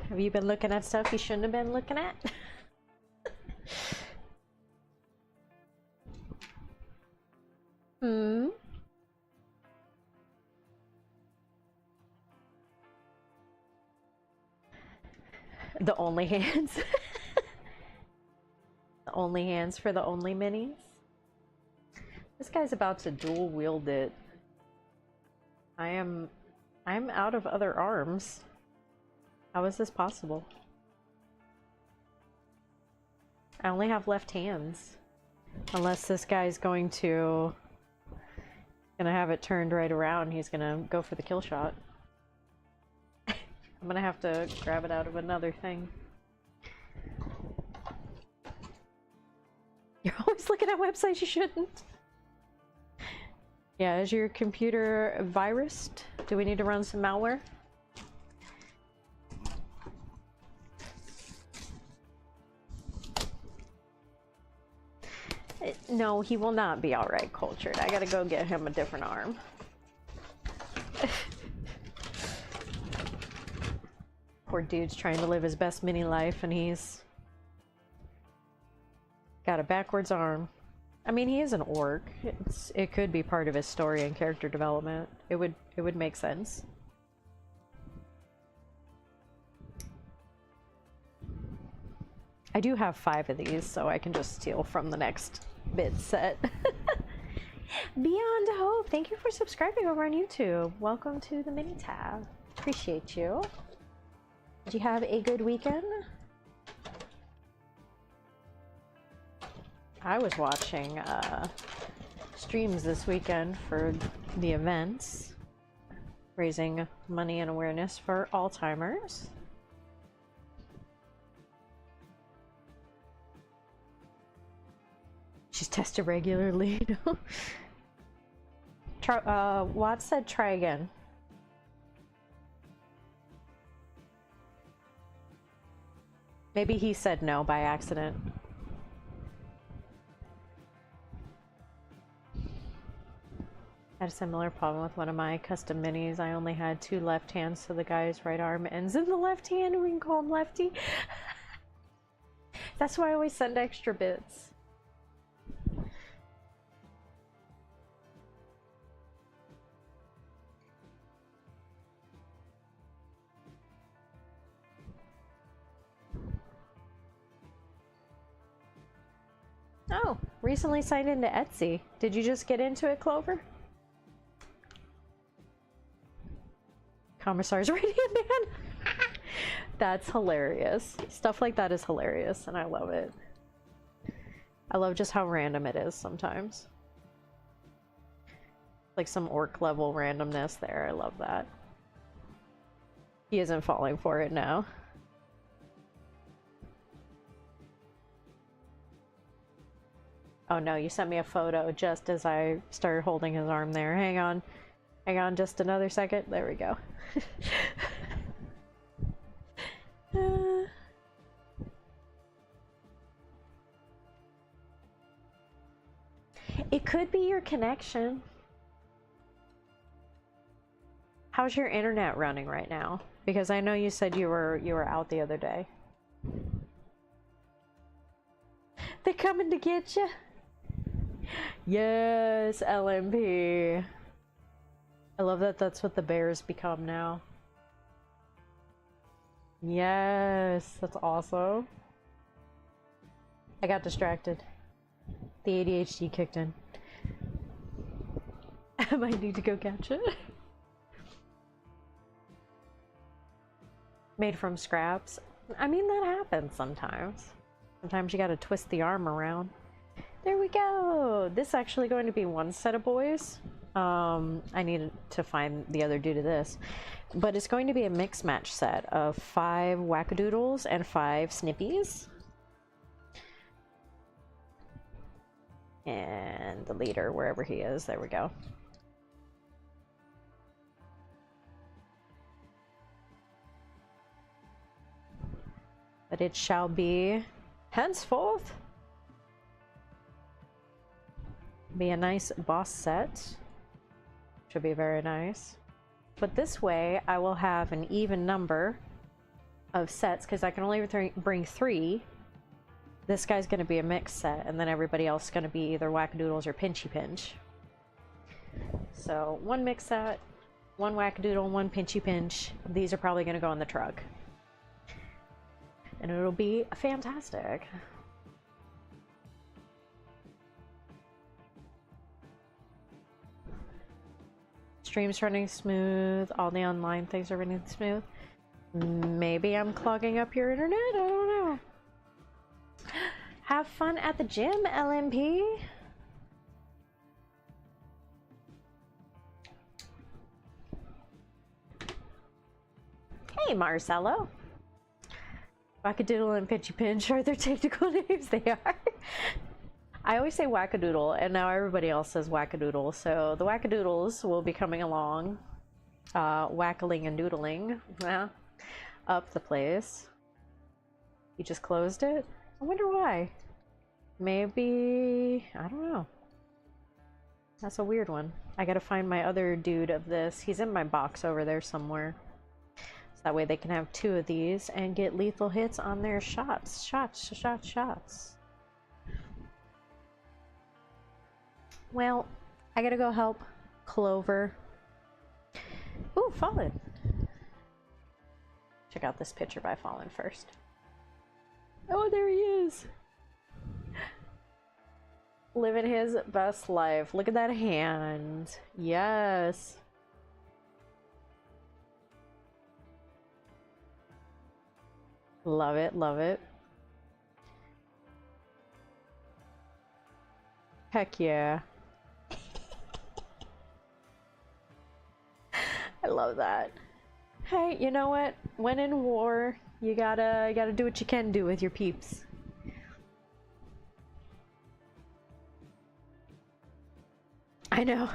Have you been looking at stuff you shouldn't have been looking at? Hmm? The only hands. The only hands for the only minis. This guy's about to dual wield it. I'm out of other arms. How is this possible? I only have left hands. Unless this guy's gonna have it turned right around, he's gonna go for the kill shot. I'm gonna have to grab it out of another thing. You're always looking at websites you shouldn't. Yeah, is your computer virused? Do we need to run some malware? No, he will not be alright, Cultured. I gotta go get him a different arm. Poor dude's trying to live his best mini life and he's got a backwards arm. I mean, he is an orc. It could be part of his story and character development. It would make sense. I do have 5 of these, so I can just steal from the next bid set. Beyond Hope, thank you for subscribing over on YouTube. Welcome to the mini tab. Appreciate you. Did you have a good weekend? I was watching streams this weekend for the events, raising money and awareness for Alzheimer's. She's tested regularly. Watts said try again. Maybe he said no by accident. I had a similar problem with one of my custom minis. I only had 2 left hands, so the guy's right arm ends in the left hand. We can call him Lefty. That's why I always send extra bits. Oh, recently signed into Etsy. Did you just get into it, Clover? Commissar's right-hand man. That's hilarious. Stuff like that is hilarious, and I love it. I love just how random it is sometimes. Like some orc level randomness there. I love that. He isn't falling for it now. Oh no, you sent me a photo just as I started holding his arm there. Hang on. Hang on just another second. There we go. It could be your connection. How's your internet running right now? Because I know you said you were out the other day. They're coming to get you. Yes, LMP. I love that that's what the bears become now. Yes, that's awesome. I got distracted. The ADHD kicked in. I might need to go catch it. Made from scraps. I mean, that happens sometimes. Sometimes you gotta twist the arm around. There we go. This is actually going to be one set of boys. I need to find the other dude of this. But it's going to be a mix match set of 5 wackadoodles and 5 snippies. And the leader, wherever he is, there we go. But it shall be henceforth be a nice boss set. Should be very nice. But this way I will have an even number of sets because I can only bring 3. This guy's going to be a mixed set, and then everybody else is going to be either wackadoodles or pinchy pinch. So 1 mixed set, 1 wackadoodle, 1 pinchy pinch. These are probably going to go in the truck. And it'll be fantastic. Stream's running smooth. All the online things are running smooth. Maybe I'm clogging up your internet? I don't know. Have fun at the gym, LMP. Hey, Marcelo. Wackadoodle and Pinchy Pinch are their technical names. They are. I always say wackadoodle, and now everybody else says wackadoodle. So the wackadoodles will be coming along, wackling and doodling up the place. You just closed it? I wonder why. Maybe, I don't know. That's a weird one. I gotta find my other dude of this. He's in my box over there somewhere. So that way they can have 2 of these and get lethal hits on their shots. Shots. Well, I gotta go help Clover. Ooh, Fallen. Check out this picture by Fallen first. Oh, there he is. Living his best life. Look at that hand. Yes. Love it, love it. Heck yeah. I love that. Hey, you know what? When in war, you gotta do what you can do with your peeps. I know.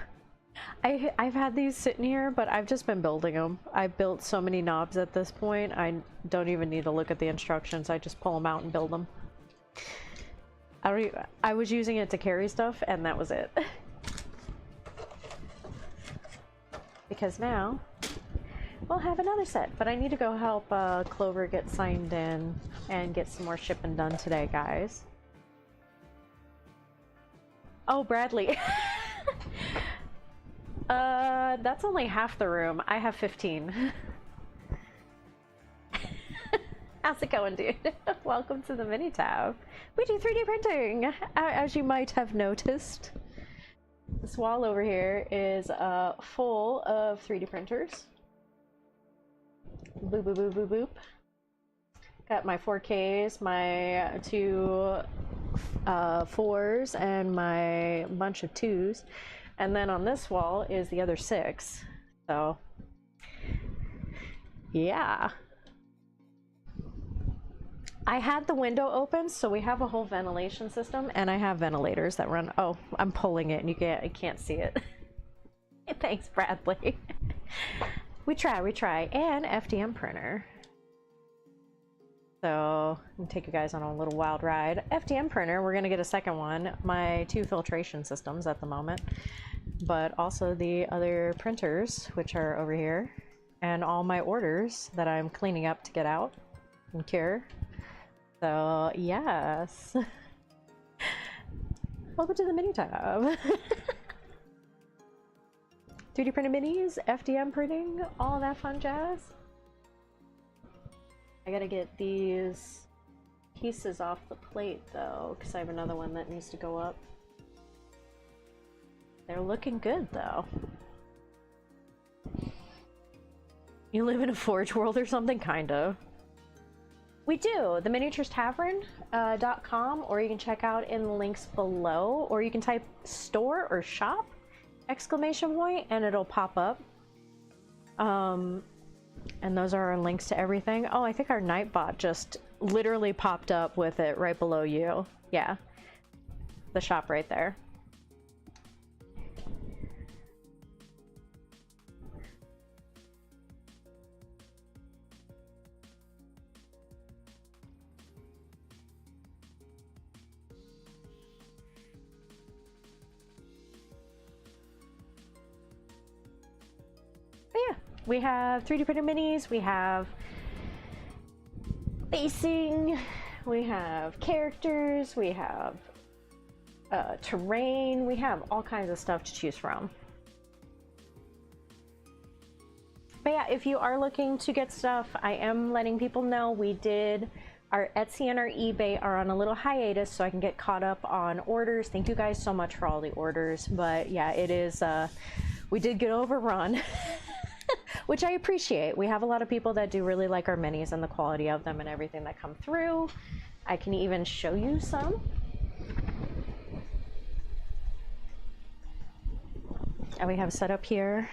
I've had these sitting here, but I've just been building them. I've built so many knobs at this point, I don't even need to look at the instructions. I just pull them out and build them. I was using it to carry stuff, and that was it. Because now we'll have another set, but I need to go help Clover get signed in and get some more shipping done today, guys. Oh, Bradley. That's only half the room. I have 15. How's it going, dude? Welcome to the mini tab. We do 3D printing, as you might have noticed. This wall over here is full of 3D printers. Boop, boop, boop, boop, boop. Got my 4Ks, my 2 4s, and my bunch of 2s. And then on this wall is the other 6. So, yeah. I had the window open, so we have a whole ventilation system, and I have ventilators that run. Oh, I'm pulling it, and you can't see it. Thanks, Bradley. We try. And FDM printer. So, I'm gonna take you guys on a little wild ride. FDM printer, we're gonna get a second one. My 2 filtration systems at the moment, but also the other printers, which are over here, and all my orders that I'm cleaning up to get out and cure. So, yes. Welcome to the mini tab. 3D printed minis, FDM printing, all that fun jazz. I gotta get these pieces off the plate though, because I have another one that needs to go up. They're looking good though. You live in a Forge world or something? Kind of. We do, the miniaturestavern.com, or you can check out in the links below, or you can type store or shop exclamation point and it'll pop up. And those are our links to everything. Oh, I think our Nightbot just literally popped up with it right below you. Yeah, the shop right there. But yeah, we have 3D printed minis, we have basing, we have characters, we have terrain, we have all kinds of stuff to choose from. But yeah, if you are looking to get stuff, I am letting people know our Etsy and our eBay are on a little hiatus so I can get caught up on orders. Thank you guys so much for all the orders. But yeah, it is, we did get overrun, which I appreciate. We have a lot of people that do really like our minis and the quality of them and everything that come through. I can even show you some. And we have a setup here.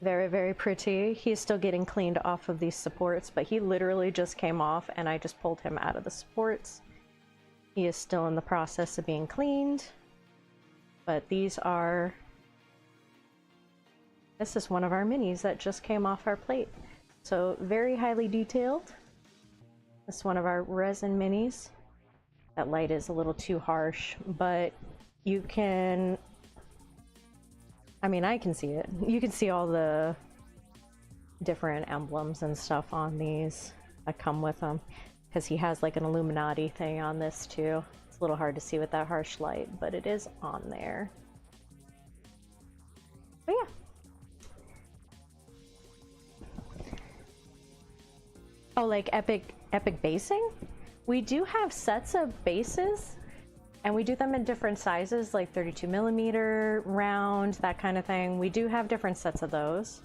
Very, very pretty. He's still getting cleaned off of these supports, but he literally just came off and I just pulled him out of the supports. He is still in the process of being cleaned, but this is one of our minis that just came off our plate. So very highly detailed. This is one of our resin minis. That light is a little too harsh, but you can, I mean, I can see it. You can see all the different emblems and stuff on these that come with them, because he has like an Illuminati thing on this too. It's a little hard to see with that harsh light, but it is on there. But yeah. Oh, like epic basing? We do have sets of bases, and we do them in different sizes, like 32mm, round, that kind of thing. We do have different sets of those.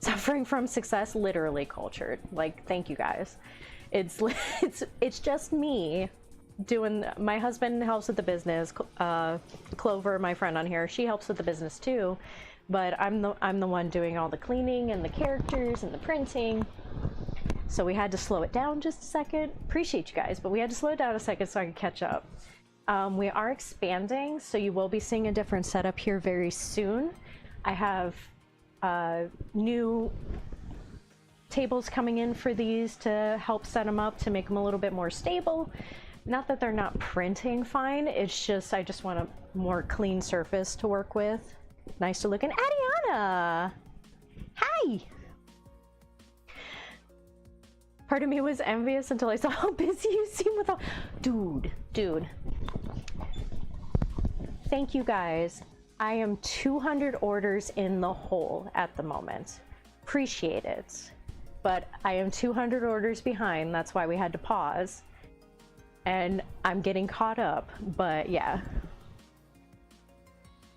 Suffering from success, literally cultured. Like, thank you guys. It's just me doing. My husband helps with the business. Clover, my friend on here, she helps with the business too. But I'm the one doing all the cleaning and the characters and the printing. So we had to slow it down just a second. Appreciate you guys, but we had to slow it down a second so I could catch up. We are expanding, so you will be seeing a different setup here very soon. I have new tables coming in for these to help set them up to make them a little bit more stable. Not that they're not printing fine, it's just I just want a more clean surface to work with. Nice to look in. Adiana! Hi! Part of me was envious until I saw how busy you seem with all... Dude. Thank you guys. I am 200 orders in the hole at the moment. Appreciate it. But I am 200 orders behind. That's why we had to pause. And I'm getting caught up, but yeah.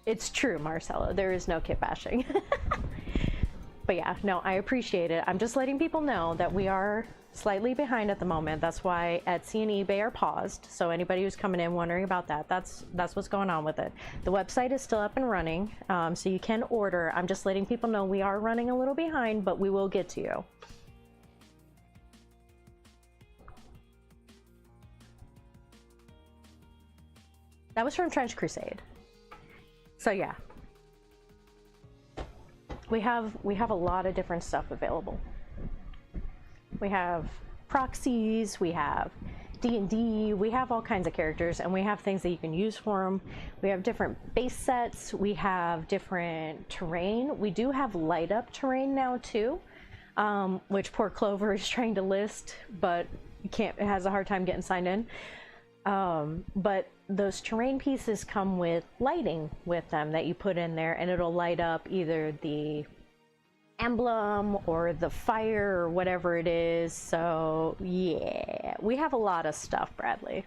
It's true, Marcelo. There is no kit bashing. But yeah, no, I appreciate it. I'm just letting people know that we are slightly behind at the moment. That's why Etsy and eBay are paused. So anybody who's coming in wondering about that, that's what's going on with it. The website is still up and running, so you can order. I'm just letting people know we are running a little behind, but we will get to you. That was from Trench Crusade. So yeah. We have a lot of different stuff available. We have proxies, we have D&D, we have all kinds of characters, and we have things that you can use for them. We have different base sets, we have different terrain. We do have light up terrain now too, which poor Clover is trying to list, but it has a hard time getting signed in. But those terrain pieces come with lighting with them that you put in there, and it'll light up either the emblem or the fire or whatever it is. So yeah, we have a lot of stuff, Bradley.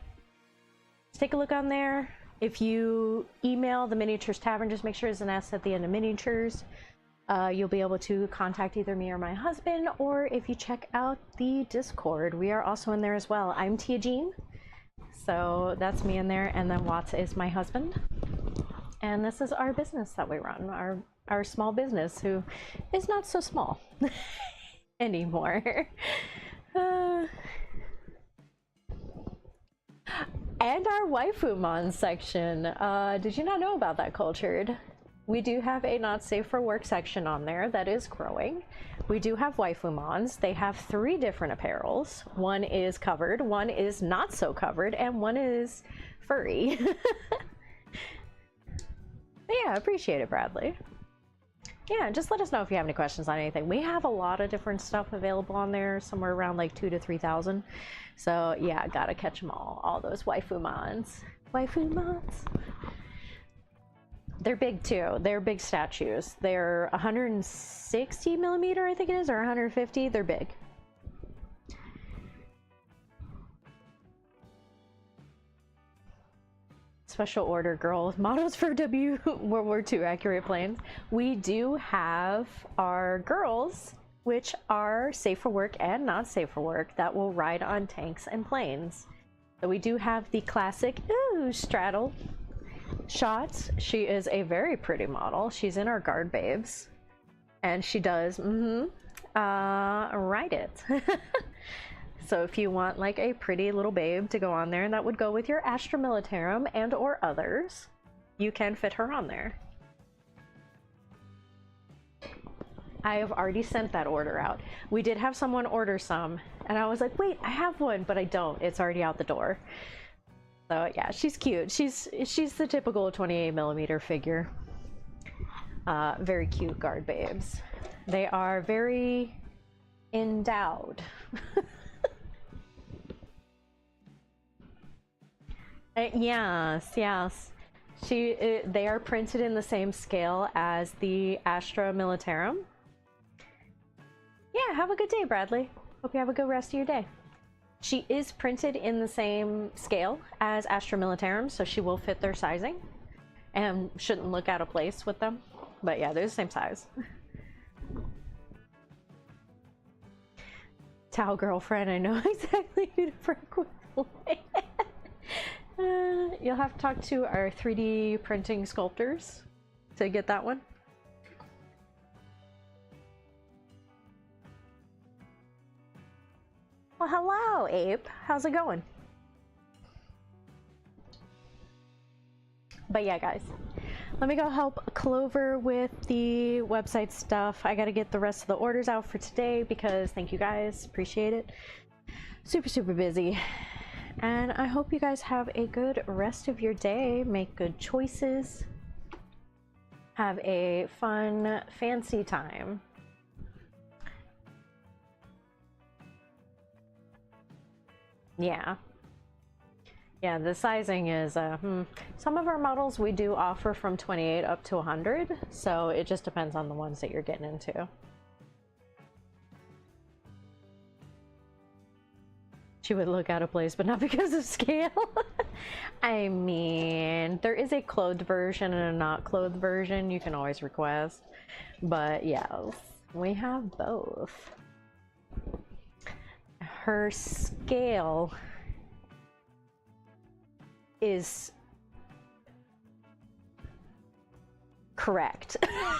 Just take a look on there. If you email the Miniatures Tavern, just make sure there's an S at the end of miniatures. you'll be able to contact either me or my husband, or if you check out the Discord, we are also in there as well. I'm Tia Jean, so that's me in there, and then Watts is my husband. And this is our business that we run, our small business, who is not so small anymore. And our Waifumon section. Did you not know about that, Cultured? We do have a not safe for work section on there that is growing. We do have Waifumons. They have 3 different apparels. One is covered, one is not so covered, and one is furry. Yeah, appreciate it, Bradley. Yeah, just let us know if you have any questions on anything. We have a lot of different stuff available on there, somewhere around like 2,000 to 3,000. So yeah, gotta catch them all those Waifumons. Waifumons. They're big too. They're big statues. They're 160 millimeter, I think it is, or 150. They're big. Special order, girls. Models for World War II accurate planes. We do have our girls, which are safe for work and not safe for work, that will ride on tanks and planes. So we do have the classic straddle shots. She is a very pretty model. She's in our guard babes, and she does ride it. So if you want like a pretty little babe to go on there, and that would go with your Astra Militarum and or others, you can fit her on there. I have already sent that order out. We did have someone order some, and I was like, wait, I have one, but I don't. It's already out the door. So yeah, she's cute. She's the typical 28 millimeter figure. Very cute guard babes. They are very endowed. Yes. They are printed in the same scale as the Astra Militarum. Yeah, have a good day, Bradley. Hope you have a good rest of your day. She is printed in the same scale as Astra Militarum, so she will fit their sizing and shouldn't look out of place with them. But yeah, they're the same size. Towel girlfriend, I know exactly who to work with. You'll have to talk to our 3D printing sculptors to get that one. Well, hello, Ape. How's it going? But yeah, guys, let me go help Clover with the website stuff. I gotta get the rest of the orders out for today because thank you guys, appreciate it. Super busy. And I hope you guys have a good rest of your day. Make good choices. Have a fun, fancy time. Yeah. Yeah, the sizing is, some of our models we do offer from 28 up to 100, so it just depends on the ones that you're getting into. She would look out of place, but not because of scale. I mean, there is a clothed version and a not clothed version you can always request, but yes, we have both. Her scale is correct. I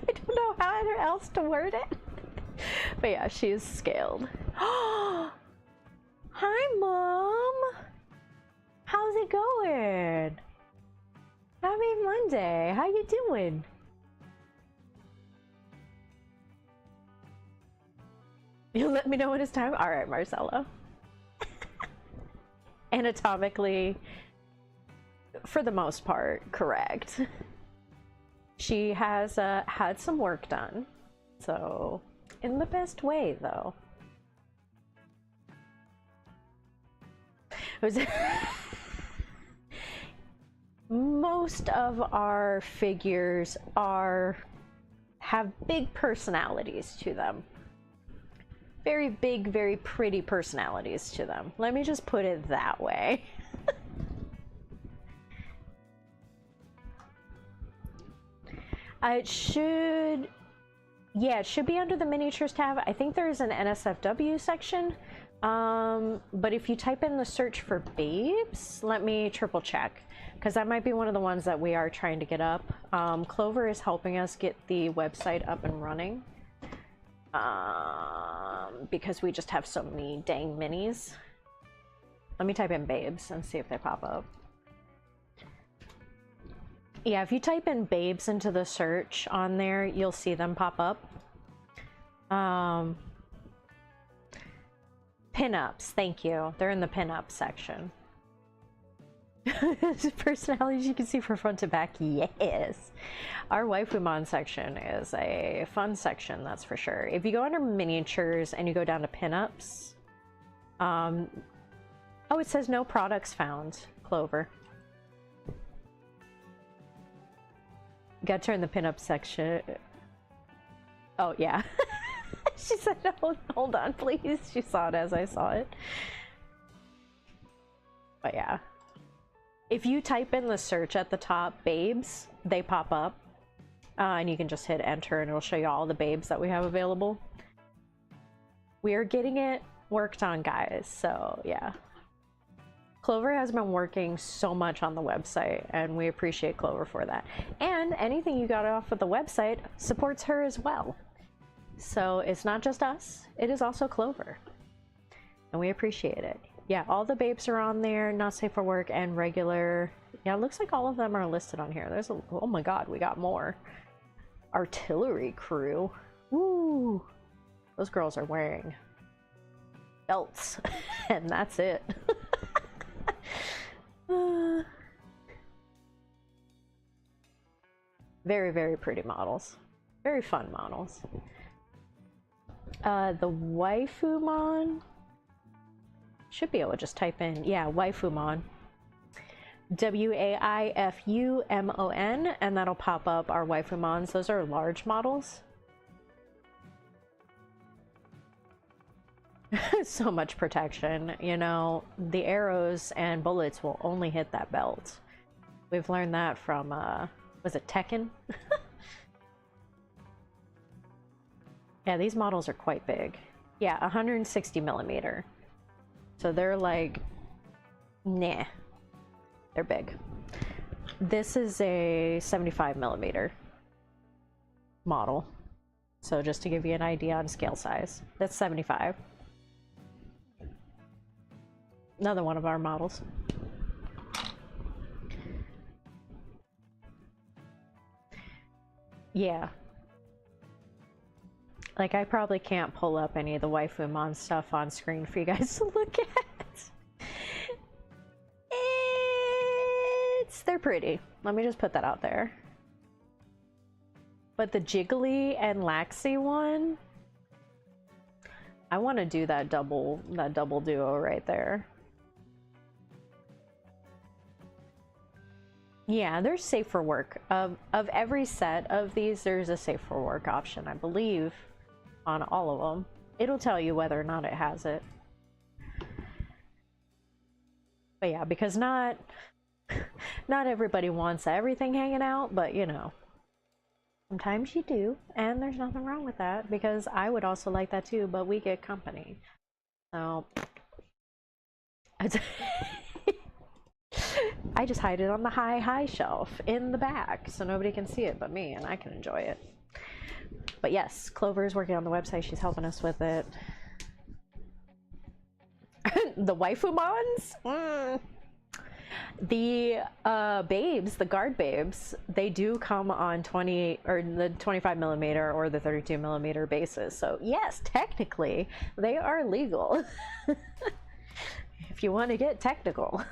don't know how else to word it. But yeah, she is scaled. Hi, Mom. How's it going? Happy Monday. How you doing? You'll let me know when it's time? All right, Marcelo. Anatomically, for the most part, correct. She has had some work done, so in the best way, though. Most of our figures have big personalities to them. Very big, very pretty personalities to them. Let me just put it that way. It should, yeah, it should be under the miniatures tab. I think there's an NSFW section, but if you type in the search for babes, let me triple check, because that might be one of the ones that we are trying to get up. Clover is helping us get the website up and running, because we just have so many dang minis. Let me type in babes and see if they pop up. Yeah, if you type in babes into the search on there, you'll see them pop up. Pinups, thank you. They're in the pinup section. Personalities you can see from front to back, yes. Our Waifumon section is a fun section, that's for sure. If you go under miniatures and you go down to pinups, oh, it says no products found, Clover. Gotta turn the pinup section. Oh, yeah. She said, hold on, please. She saw it as I saw it. But yeah. If you type in the search at the top, babes, they pop up. And you can just hit enter and it'll show you all the babes that we have available. We are getting it worked on, guys. So, yeah. Clover has been working so much on the website, and we appreciate Clover for that. And anything you got off of the website supports her as well. So it's not just us, it is also Clover. And we appreciate it. Yeah, all the babes are on there, not safe for work and regular. Yeah, it looks like all of them are listed on here. There's a, oh my god, we got more. Artillery crew. Woo! Those girls are wearing belts, and that's it. Very, very pretty models. Very fun models. The Waifumon. Should be able to just type in, yeah, Waifumon. W-A-I-F-U-M-O-N, and that'll pop up our Waifumons. Those are large models. So much protection, you know, the arrows and bullets will only hit that belt. We've learned that from, was it Tekken? Yeah, these models are quite big. Yeah, 160 millimeter. So they're like, nah, they're big. This is a 75 millimeter model. So just to give you an idea on scale size, that's 75. Another one of our models. Yeah. Like, I probably can't pull up any of the Waifumon stuff on screen for you guys to look at. They're pretty. Let me just put that out there. But the Jiggly and Laxi one, I want to do that double duo right there. Yeah, they're safe for work. Of every set of these, there's a safe for work option, I believe, on all of them. It'll tell you whether or not it has it. But yeah, because not everybody wants everything hanging out, but you know, sometimes you do, and there's nothing wrong with that, because I would also like that too, but we get company. So I just hide it on the high shelf in the back so nobody can see it but me, and I can enjoy it. But yes, Clover is working on the website. She's helping us with it. The Waifumons? The babes, the guard babes, they do come on 20 or the 25 millimeter or the 32 millimeter bases. So yes, technically they are legal. If you want to get technical.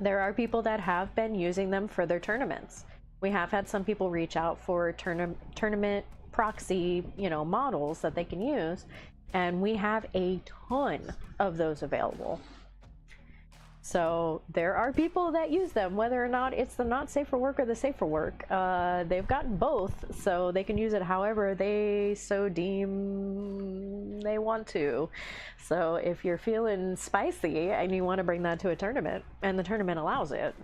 There are people that have been using them for their tournaments. We have had some people reach out for tournament proxy, you know, models that they can use, and we have a ton of those available. So there are people that use them, whether or not it's the not safe for work or the safe for work. They've gotten both, so they can use it however they so deem they want to. So if you're feeling spicy and you want to bring that to a tournament and the tournament allows it,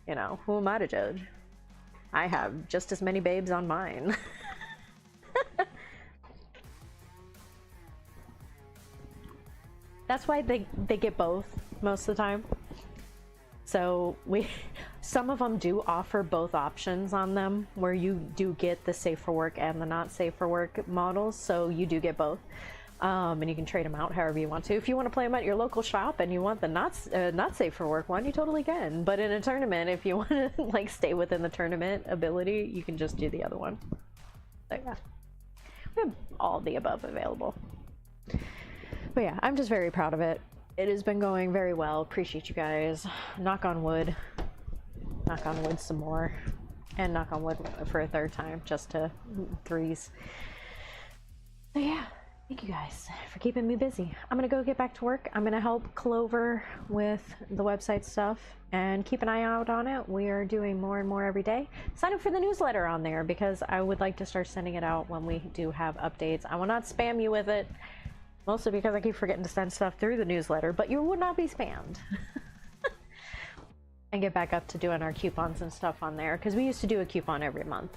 you know, who am I to judge? I have just as many babes on mine. That's why they get both most of the time. So some of them do offer both options on them, where you do get the safe for work and the not safe for work models. So you do get both, and you can trade them out however you want to. If you want to play them at your local shop and you want the not safe for work one, you totally can. But in a tournament, if you want to like stay within the tournament ability, you can just do the other one. So yeah, we have all the above available. But yeah, I'm just very proud of it. It has been going very well. Appreciate you guys. Knock on wood. Knock on wood some more. And knock on wood for a third time, just to threes. So yeah, thank you guys for keeping me busy. I'm gonna go get back to work. I'm gonna help Clover with the website stuff and keep an eye out on it. We are doing more and more every day. Sign up for the newsletter on there because I would like to start sending it out when we do have updates. I will not spam you with it. Mostly because I keep forgetting to send stuff through the newsletter, but you would not be spammed. And get back up to doing our coupons and stuff on there, because we used to do a coupon every month.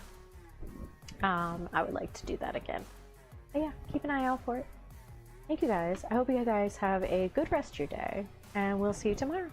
I would like to do that again. But yeah, keep an eye out for it. Thank you guys. I hope you guys have a good rest of your day, and we'll see you tomorrow.